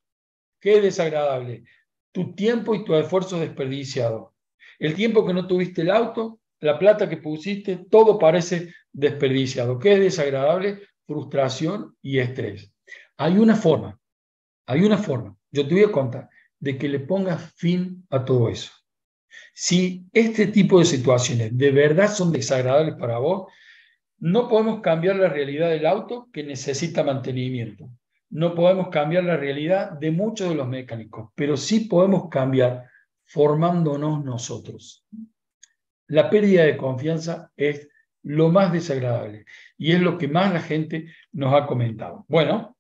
Qué desagradable. Tu tiempo y tu esfuerzo desperdiciado. El tiempo que no tuviste el auto, la plata que pusiste, todo parece desperdiciado. Qué desagradable, frustración y estrés. Hay una forma, yo te voy a contar, de que le pongas fin a todo eso. Si este tipo de situaciones de verdad son desagradables para vos, no podemos cambiar la realidad del auto que necesita mantenimiento. No podemos cambiar la realidad de muchos de los mecánicos, pero sí podemos cambiar formándonos nosotros. La pérdida de confianza es lo más desagradable y es lo que más la gente nos ha comentado. Bueno,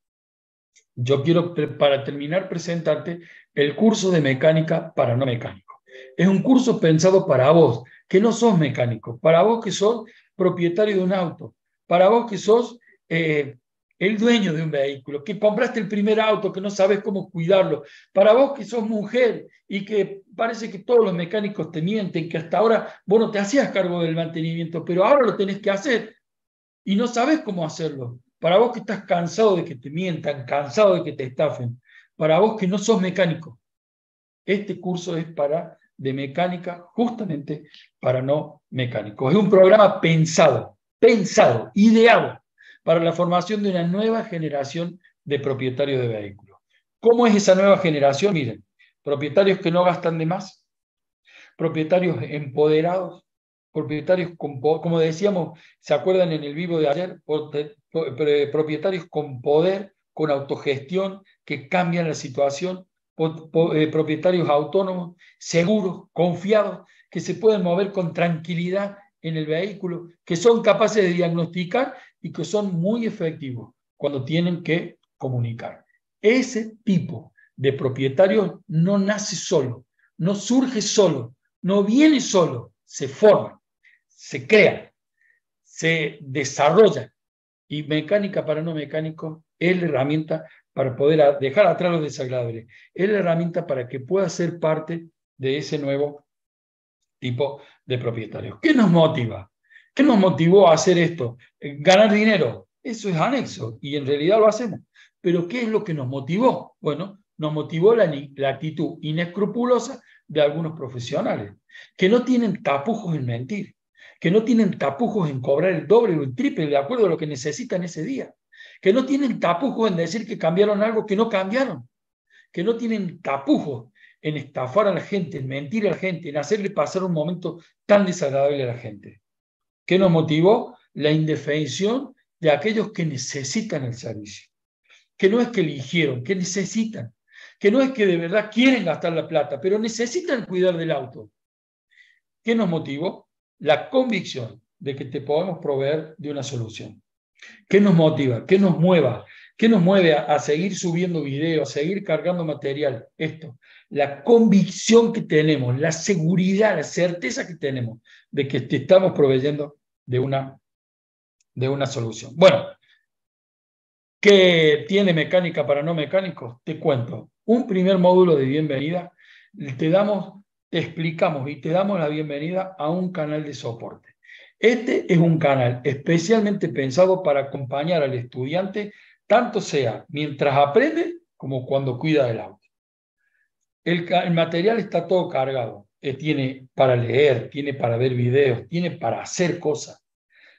yo quiero, para terminar, presentarte el curso de mecánica para no mecánicos. Es un curso pensado para vos, que no sos mecánico, para vos que sos propietario de un auto, para vos que sos el dueño de un vehículo, que compraste el primer auto, que no sabes cómo cuidarlo, para vos que sos mujer y que parece que todos los mecánicos te mienten, que hasta ahora vos no te hacías cargo del mantenimiento, pero ahora lo tenés que hacer y no sabes cómo hacerlo. Para vos que estás cansado de que te mientan, cansado de que te estafen, para vos que no sos mecánico, este curso es de mecánica justamente para no mecánicos. Es un programa pensado, ideado para la formación de una nueva generación de propietarios de vehículos. ¿Cómo es esa nueva generación? Miren, propietarios que no gastan de más, propietarios empoderados, propietarios, como decíamos, ¿se acuerdan en el vivo de ayer? Propietarios con poder, con autogestión, que cambian la situación, propietarios autónomos, seguros, confiados, que se pueden mover con tranquilidad en el vehículo, que son capaces de diagnosticar y que son muy efectivos cuando tienen que comunicar. Ese tipo de propietarios no nace solo, no surge solo, no viene solo, se forma, se crea, se desarrolla. Y mecánica para no mecánicos es la herramienta para poder dejar atrás lo desagradable. Es la herramienta para que pueda ser parte de ese nuevo tipo de propietarios. ¿Qué nos motiva? ¿Qué nos motivó a hacer esto? Ganar dinero. Eso es anexo y en realidad lo hacemos. Pero ¿qué es lo que nos motivó? Bueno, nos motivó la actitud inescrupulosa de algunos profesionales que no tienen tapujos en mentir, que no tienen tapujos en cobrar el doble o el triple de acuerdo a lo que necesitan ese día, que no tienen tapujos en decir que cambiaron algo que no cambiaron, que no tienen tapujos en estafar a la gente, en mentir a la gente, en hacerle pasar un momento tan desagradable a la gente. ¿Qué nos motivó? La indefensión de aquellos que necesitan el servicio, que no es que eligieron, que necesitan, que no es que de verdad quieren gastar la plata, pero necesitan cuidar del auto. ¿Qué nos motivó? La convicción de que te podemos proveer de una solución. ¿Qué nos motiva? ¿Qué nos mueva? ¿Qué nos mueve a seguir subiendo videos, a seguir cargando material? Esto, la convicción que tenemos, la seguridad, la certeza que tenemos de que te estamos proveyendo de una solución. Bueno, ¿qué tiene mecánica para no mecánicos? Te cuento. Un primer módulo de bienvenida, te explicamos y te damos la bienvenida a un canal de soporte. Este es un canal especialmente pensado para acompañar al estudiante, tanto sea mientras aprende como cuando cuida del auto. El material está todo cargado. tiene para leer, tiene para ver videos, tiene para hacer cosas.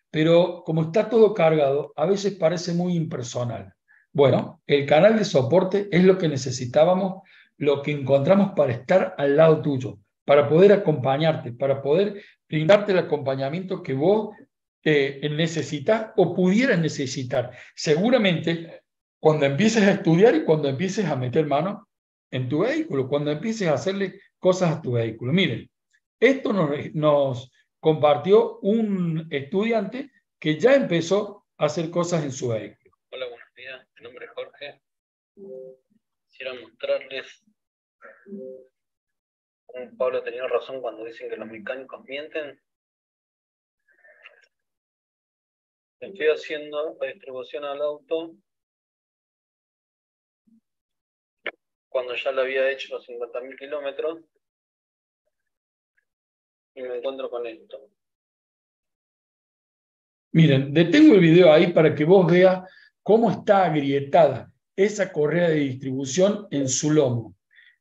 Pero como está todo cargado, a veces parece muy impersonal. Bueno, el canal de soporte es lo que necesitábamos, lo que encontramos para estar al lado tuyo, para poder acompañarte, para poder brindarte el acompañamiento que vos necesitas o pudieras necesitar. Seguramente cuando empieces a estudiar y cuando empieces a meter mano en tu vehículo, cuando empieces a hacerle cosas a tu vehículo. Miren, esto nos compartió un estudiante que ya empezó a hacer cosas en su vehículo. Hola, buenos días. Mi nombre es Jorge. Quisiera mostrarles cómo Pablo tenía razón cuando dicen que los mecánicos mienten. Estoy haciendo la distribución al auto cuando ya lo había hecho los 50.000 kilómetros y me encuentro con esto. Miren, detengo el video ahí para que vos veas cómo está agrietada esa correa de distribución en su lomo.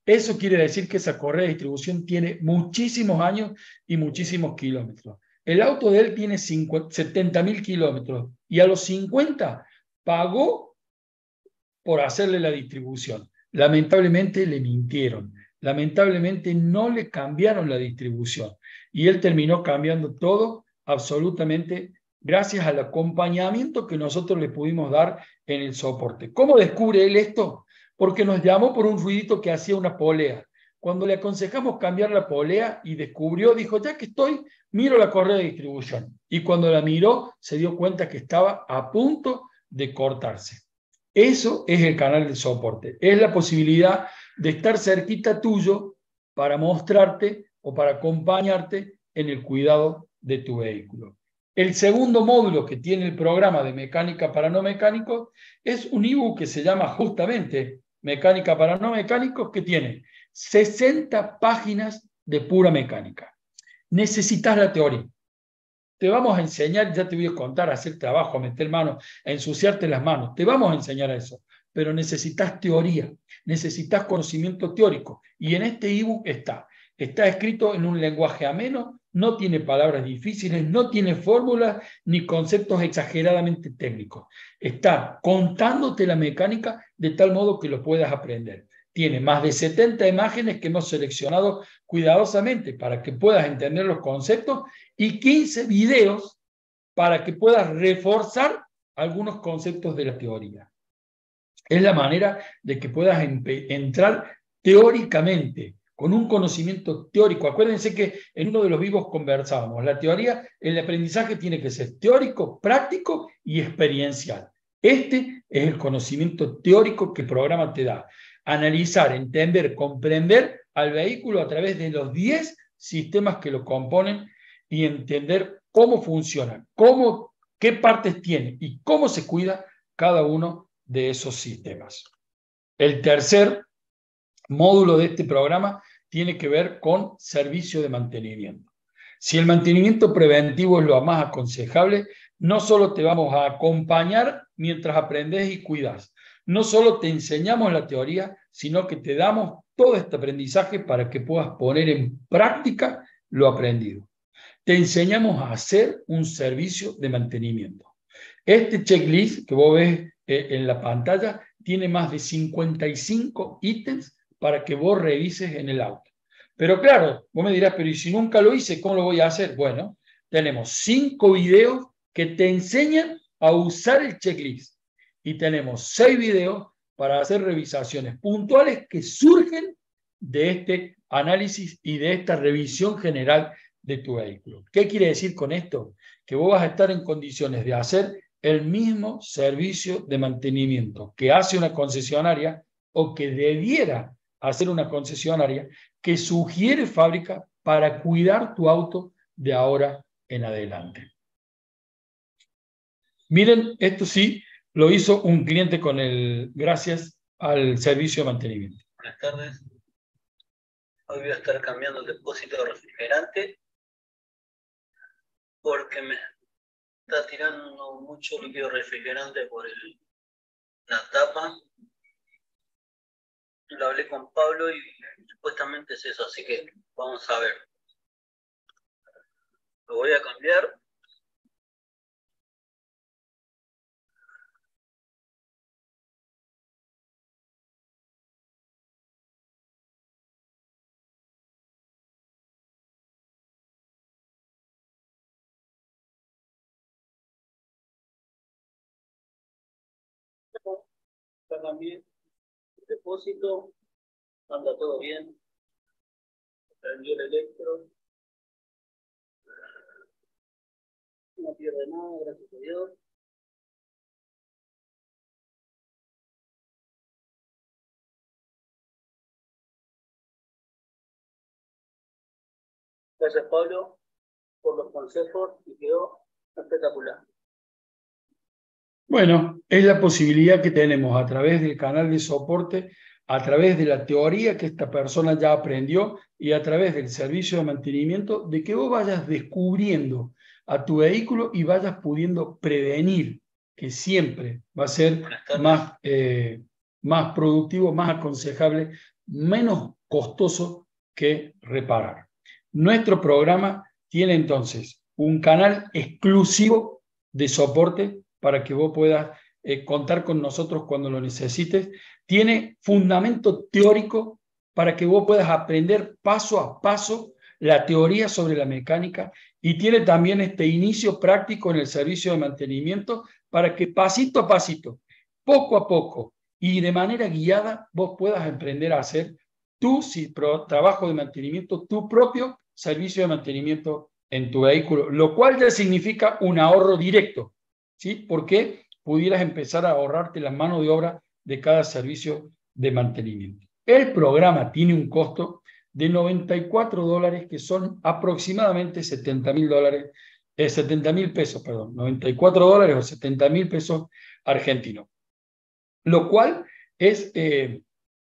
Eso quiere decir que esa correa de distribución tiene muchísimos años y muchísimos kilómetros. El auto de él tiene 70.000 kilómetros y a los 50 pagó por hacerle la distribución. Lamentablemente le mintieron, lamentablemente no le cambiaron la distribución y él terminó cambiando todo absolutamente gracias al acompañamiento que nosotros le pudimos dar en el soporte. ¿Cómo descubre él esto? Porque nos llamó por un ruidito que hacía una polea. Cuando le aconsejamos cambiar la polea y descubrió, dijo, ya que estoy, miro la correa de distribución. Y cuando la miró, se dio cuenta que estaba a punto de cortarse. Eso es el canal de soporte. Es la posibilidad de estar cerquita tuyo para mostrarte o para acompañarte en el cuidado de tu vehículo. El segundo módulo que tiene el programa de mecánica para no mecánicos es un ebook que se llama justamente Mecánica para no mecánicos, que tiene 60 páginas de pura mecánica. Necesitas la teoría. Te vamos a enseñar, ya te voy a contar, a hacer trabajo, a meter manos, a ensuciarte las manos. Te vamos a enseñar a eso. Pero necesitas teoría, necesitas conocimiento teórico. Y en este ebook está. Está escrito en un lenguaje ameno, no tiene palabras difíciles, no tiene fórmulas ni conceptos exageradamente técnicos. Está contándote la mecánica de tal modo que lo puedas aprender. Tiene más de 70 imágenes que hemos seleccionado cuidadosamente para que puedas entender los conceptos y 15 videos para que puedas reforzar algunos conceptos de la teoría. Es la manera de que puedas entrar teóricamente, con un conocimiento teórico. Acuérdense que en uno de los vivos conversábamos, la teoría, el aprendizaje tiene que ser teórico, práctico y experiencial. Este es el conocimiento teórico que el programa te da. Analizar, entender, comprender al vehículo a través de los 10 sistemas que lo componen y entender cómo funciona, qué partes tiene y cómo se cuida cada uno de esos sistemas. El tercer módulo de este programa tiene que ver con servicio de mantenimiento. Si el mantenimiento preventivo es lo más aconsejable, no solo te vamos a acompañar mientras aprendes y cuidas, no solo te enseñamos la teoría, sino que te damos todo este aprendizaje para que puedas poner en práctica lo aprendido. Te enseñamos a hacer un servicio de mantenimiento. Este checklist que vos ves en la pantalla tiene más de 55 ítems para que vos revises en el auto. Pero claro, vos me dirás, pero ¿y si nunca lo hice, cómo lo voy a hacer? Bueno, tenemos 5 videos que te enseñan a usar el checklist y tenemos 6 videos para hacer revisaciones puntuales que surgen de este análisis y de esta revisión general de tu vehículo. ¿Qué quiere decir con esto? Que vos vas a estar en condiciones de hacer el mismo servicio de mantenimiento que hace una concesionaria o que debiera hacer una concesionaria que sugiere fábrica para cuidar tu auto de ahora en adelante. Miren, esto sí lo hizo un cliente gracias al servicio de mantenimiento. Buenas tardes. Hoy voy a estar cambiando el depósito de refrigerante porque me está tirando mucho líquido refrigerante por la tapa. Lo hablé con Pablo y supuestamente es eso, así que Vamos a ver. Lo voy a cambiar. Acá también el depósito, anda todo bien. Prendió el electro. No pierde nada, gracias a Dios. Gracias, Pablo, por los consejos y quedó espectacular. Bueno, es la posibilidad que tenemos a través del canal de soporte, a través de la teoría que esta persona ya aprendió y a través del servicio de mantenimiento, de que vos vayas descubriendo a tu vehículo y vayas pudiendo prevenir, que siempre va a ser más productivo, más aconsejable, menos costoso que reparar. Nuestro programa tiene entonces un canal exclusivo de soporte para que vos puedas contar con nosotros cuando lo necesites. Tiene fundamento teórico para que vos puedas aprender paso a paso la teoría sobre la mecánica y tiene también este inicio práctico en el servicio de mantenimiento para que pasito a pasito, poco a poco y de manera guiada vos puedas aprender a hacer tu trabajo de mantenimiento, tu propio servicio de mantenimiento en tu vehículo, lo cual ya significa un ahorro directo, ¿sí? Porque pudieras empezar a ahorrarte la mano de obra de cada servicio de mantenimiento. El programa tiene un costo de $94, que son aproximadamente $70.000, 70.000 pesos, perdón, $94 o 70.000 pesos argentinos, lo cual es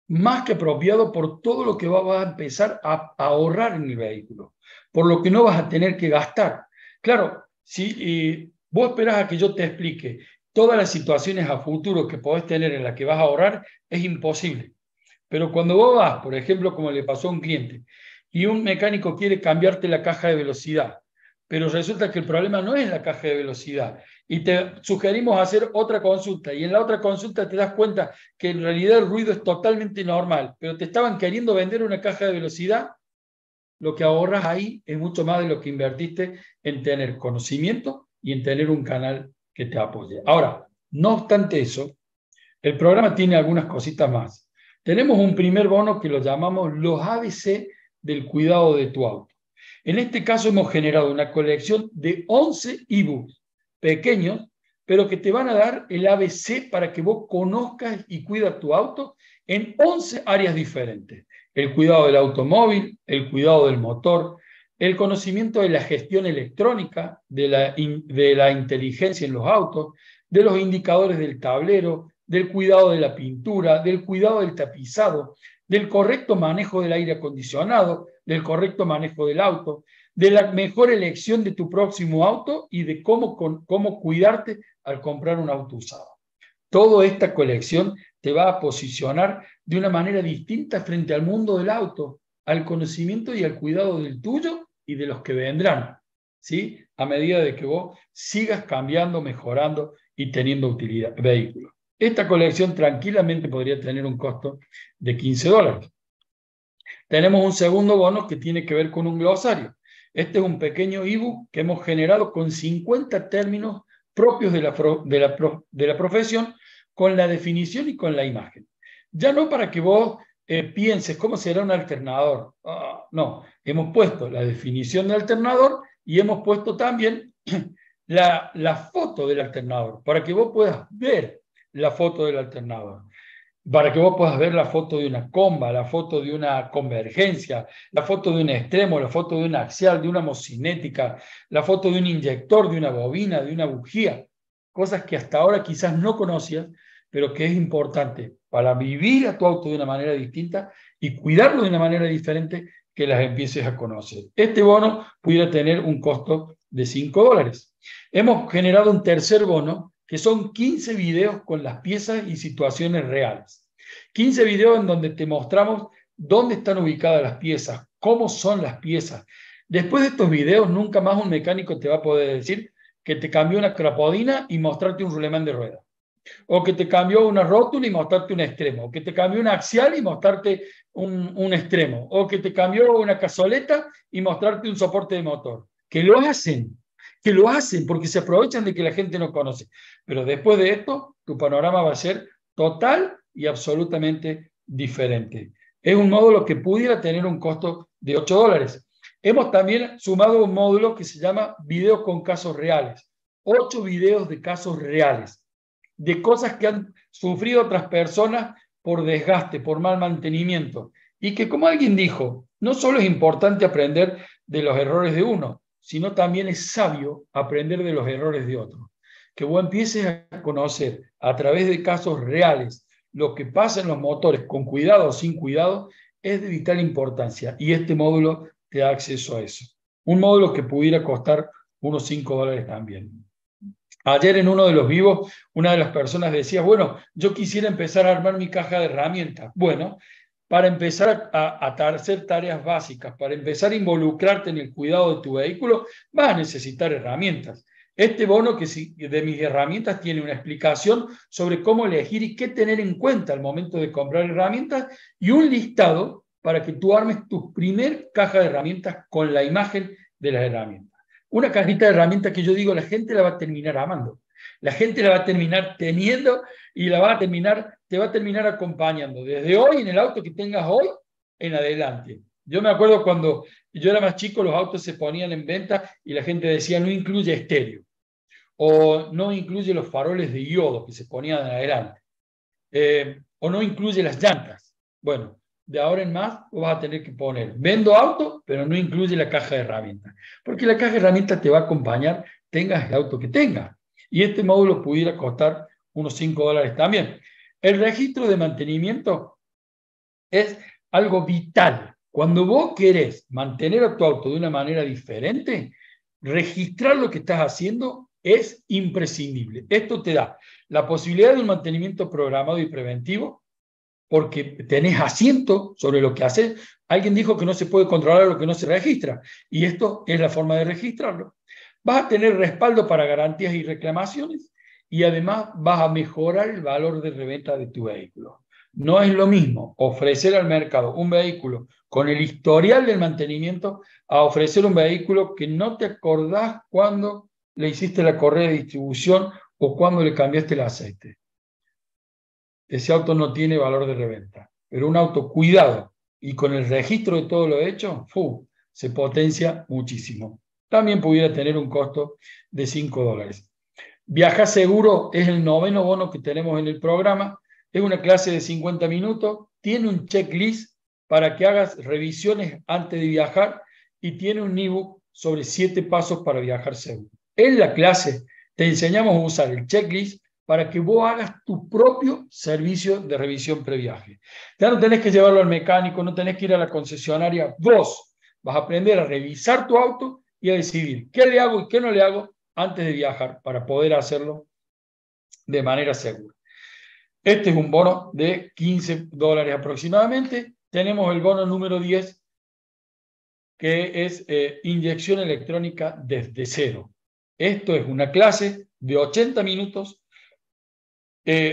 más que apropiado por todo lo que vas a empezar a ahorrar en el vehículo, por lo que no vas a tener que gastar. Claro, si vos esperás a que yo te explique todas las situaciones a futuro que podés tener en las que vas a ahorrar, es imposible. Pero cuando vos vas, por ejemplo, como le pasó a un cliente, y un mecánico quiere cambiarte la caja de velocidad, pero resulta que el problema no es la caja de velocidad, y te sugerimos hacer otra consulta, y en la otra consulta te das cuenta que en realidad el ruido es totalmente normal, pero te estaban queriendo vender una caja de velocidad, lo que ahorras ahí es mucho más de lo que invertiste en tener conocimiento y en tener un canal que te apoye. Ahora, no obstante eso, el programa tiene algunas cositas más. Tenemos un primer bono que lo llamamos los ABC del cuidado de tu auto. En este caso hemos generado una colección de 11 ebooks pequeños, pero que te van a dar el ABC para que vos conozcas y cuidas tu auto en 11 áreas diferentes. El cuidado del automóvil, el cuidado del motor, el conocimiento de la gestión electrónica, de la inteligencia en los autos, de los indicadores del tablero, del cuidado de la pintura, del cuidado del tapizado, del correcto manejo del aire acondicionado, del correcto manejo del auto, de la mejor elección de tu próximo auto y de cómo cuidarte al comprar un auto usado. Toda esta colección te va a posicionar de una manera distinta frente al mundo del auto, al conocimiento y al cuidado del tuyo y de los que vendrán, ¿sí? A medida de que vos sigas cambiando, mejorando y teniendo utilidad vehículo. Esta colección tranquilamente podría tener un costo de $15. Tenemos un segundo bono que tiene que ver con un glosario. Este es un pequeño ebook que hemos generado con 50 términos propios de la profesión, con la definición y con la imagen. Ya no para que vos pienses cómo será un alternador. No, hemos puesto la definición del alternador y hemos puesto también la foto del alternador, para que vos puedas ver la foto del alternador, para que vos puedas ver la foto de una comba, la foto de una convergencia, la foto de un extremo, la foto de una axial, de una mocinética, la foto de un inyector, de una bobina, de una bujía, cosas que hasta ahora quizás no conocías, pero que es importante para vivir a tu auto de una manera distinta y cuidarlo de una manera diferente, que las empieces a conocer. Este bono pudiera tener un costo de $5. Hemos generado un tercer bono, que son 15 videos con las piezas y situaciones reales. 15 videos en donde te mostramos dónde están ubicadas las piezas, cómo son las piezas. Después de estos videos, nunca más un mecánico te va a poder decir que te cambió una crapodina y mostrarte un rulemán de rueda, o que te cambió una rótula y mostrarte un extremo, o que te cambió una axial y mostrarte un extremo, o que te cambió una cazoleta y mostrarte un soporte de motor. Que lo hacen porque se aprovechan de que la gente no conoce. Pero después de esto, tu panorama va a ser total y absolutamente diferente. Es un módulo que pudiera tener un costo de $8. Hemos también sumado un módulo que se llama Videos con casos reales. 8 videos de casos reales, de cosas que han sufrido otras personas por desgaste, por mal mantenimiento. Y que, como alguien dijo, no solo es importante aprender de los errores de uno, sino también es sabio aprender de los errores de otros. Que vos empieces a conocer a través de casos reales lo que pasa en los motores, con cuidado o sin cuidado, es de vital importancia. Y este módulo te da acceso a eso. Un módulo que pudiera costar unos $5 también. Ayer en uno de los vivos, una de las personas decía, bueno, yo quisiera empezar a armar mi caja de herramientas. Bueno, para empezar a hacer tareas básicas, para empezar a involucrarte en el cuidado de tu vehículo, vas a necesitar herramientas. Este bono de mis herramientas tiene una explicación sobre cómo elegir y qué tener en cuenta al momento de comprar herramientas y un listado para que tú armes tu primer caja de herramientas con la imagen de las herramientas. Una cajita de herramientas que yo digo, la gente la va a terminar amando. La gente la va a terminar teniendo y te va a terminar acompañando. Desde hoy, en el auto que tengas hoy, en adelante. Yo me acuerdo cuando yo era más chico, los autos se ponían en venta y la gente decía, no incluye estéreo. O no incluye los faroles de iodo que se ponían en adelante. O no incluye las llantas. Bueno, de ahora en más vas a tener que poner, vendo auto, pero no incluye la caja de herramientas. Porque la caja de herramientas te va a acompañar, tengas el auto que tengas. Y este módulo pudiera costar unos $5 también. El registro de mantenimiento es algo vital. Cuando vos querés mantener a tu auto de una manera diferente, registrar lo que estás haciendo es imprescindible. Esto te da la posibilidad de un mantenimiento programado y preventivo, porque tenés asiento sobre lo que haces. Alguien dijo que no se puede controlar lo que no se registra, y esto es la forma de registrarlo. Vas a tener respaldo para garantías y reclamaciones, y además vas a mejorar el valor de reventa de tu vehículo. No es lo mismo ofrecer al mercado un vehículo con el historial del mantenimiento a ofrecer un vehículo que no te acordás cuando le hiciste la correa de distribución o cuando le cambiaste el aceite. Ese auto no tiene valor de reventa. Pero un auto cuidado y con el registro de todo lo hecho, se potencia muchísimo. También pudiera tener un costo de $5. Viaja Seguro es el 9º bono que tenemos en el programa. Es una clase de 50 minutos. Tiene un checklist para que hagas revisiones antes de viajar y tiene un ebook sobre 7 pasos para viajar seguro. En la clase te enseñamos a usar el checklist para que vos hagas tu propio servicio de revisión previaje. Ya no tenés que llevarlo al mecánico, no tenés que ir a la concesionaria. Vos vas a aprender a revisar tu auto y a decidir qué le hago y qué no le hago antes de viajar para poder hacerlo de manera segura. Este es un bono de $15 aproximadamente. Tenemos el bono número 10, que es inyección electrónica desde cero. Esto es una clase de 80 minutos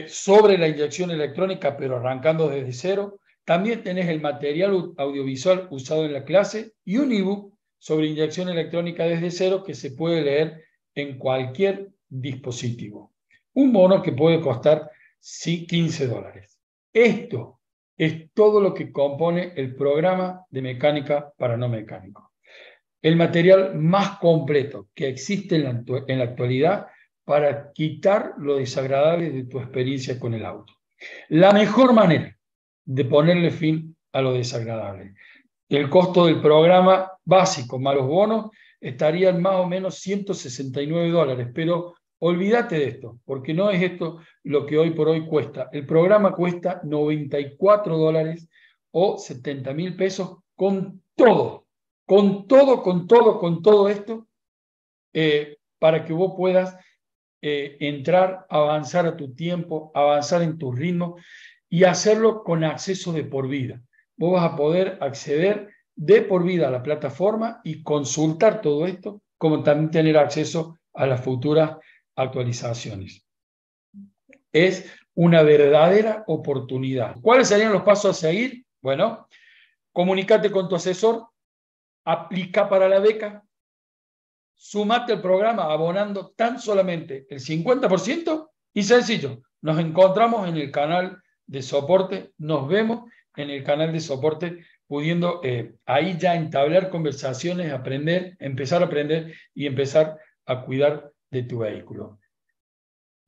sobre la inyección electrónica, pero arrancando desde cero. También tenés el material audiovisual usado en la clase y un ebook sobre inyección electrónica desde cero que se puede leer en cualquier dispositivo. Un bono que puede costar $15. Esto es todo lo que compone el programa de mecánica para no mecánicos. El material más completo que existe en la actualidad para quitar lo desagradable de tu experiencia con el auto. La mejor manera de ponerle fin a lo desagradable. El costo del programa básico más los bonos estaría en más o menos $169, pero olvídate de esto, porque no es esto lo que hoy por hoy cuesta. El programa cuesta $94 o 70.000 pesos con todo esto, para que vos puedas entrar, avanzar a tu tiempo, avanzar en tu ritmo y hacerlo con acceso de por vida. Vos vas a poder acceder de por vida a la plataforma y consultar todo esto, como también tener acceso a las futuras actualizaciones. Es una verdadera oportunidad. ¿Cuáles serían los pasos a seguir? Bueno, comunícate con tu asesor, aplica para la beca, sumate al programa abonando tan solamente el 50% y sencillo, nos encontramos en el canal de soporte, nos vemos en el canal de soporte pudiendo ahí ya entablar conversaciones, aprender, empezar a aprender y empezar a cuidar de tu vehículo.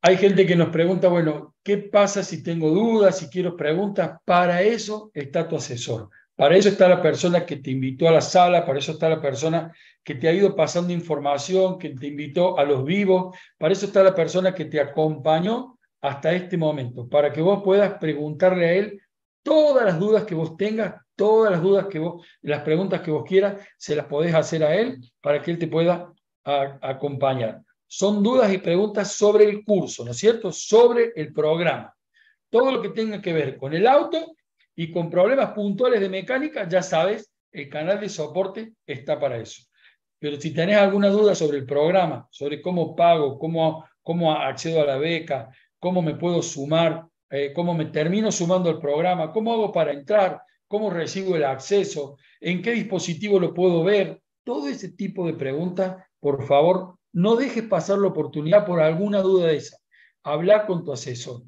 Hay gente que nos pregunta, bueno, ¿qué pasa si tengo dudas, si quiero preguntas? Para eso está tu asesor. Para eso está la persona que te invitó a la sala, para eso está la persona que te ha ido pasando información, que te invitó a los vivos, para eso está la persona que te acompañó hasta este momento, para que vos puedas preguntarle a él todas las dudas que vos tengas, todas las dudas que vos, las preguntas que vos quieras, se las podés hacer a él para que él te pueda acompañar. Son dudas y preguntas sobre el curso, ¿no es cierto? Sobre el programa. Todo lo que tenga que ver con el auto y con problemas puntuales de mecánica, ya sabes, el canal de soporte está para eso. Pero si tenés alguna duda sobre el programa, sobre cómo pago, cómo accedo a la beca, cómo me puedo sumar, cómo me termino sumando al programa, cómo hago para entrar, cómo recibo el acceso, en qué dispositivo lo puedo ver, todo ese tipo de preguntas, por favor, no dejes pasar la oportunidad por alguna duda de esa. Habla con tu asesor.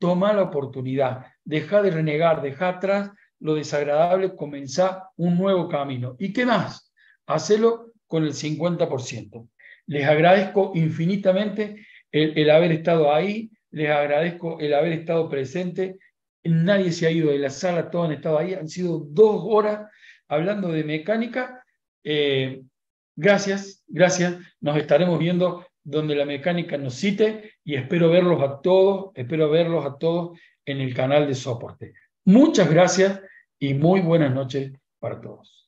Toma la oportunidad. Deja de renegar, deja atrás lo desagradable, comenzá un nuevo camino. ¿Y qué más? Hacelo con el 50%. Les agradezco infinitamente el haber estado ahí, les agradezco el haber estado presente. Nadie se ha ido de la sala, todos han estado ahí. Han sido 2 horas hablando de mecánica. Gracias. Nos estaremos viendo donde la mecánica nos cite y espero verlos a todos en el canal de soporte. Muchas gracias y muy buenas noches para todos.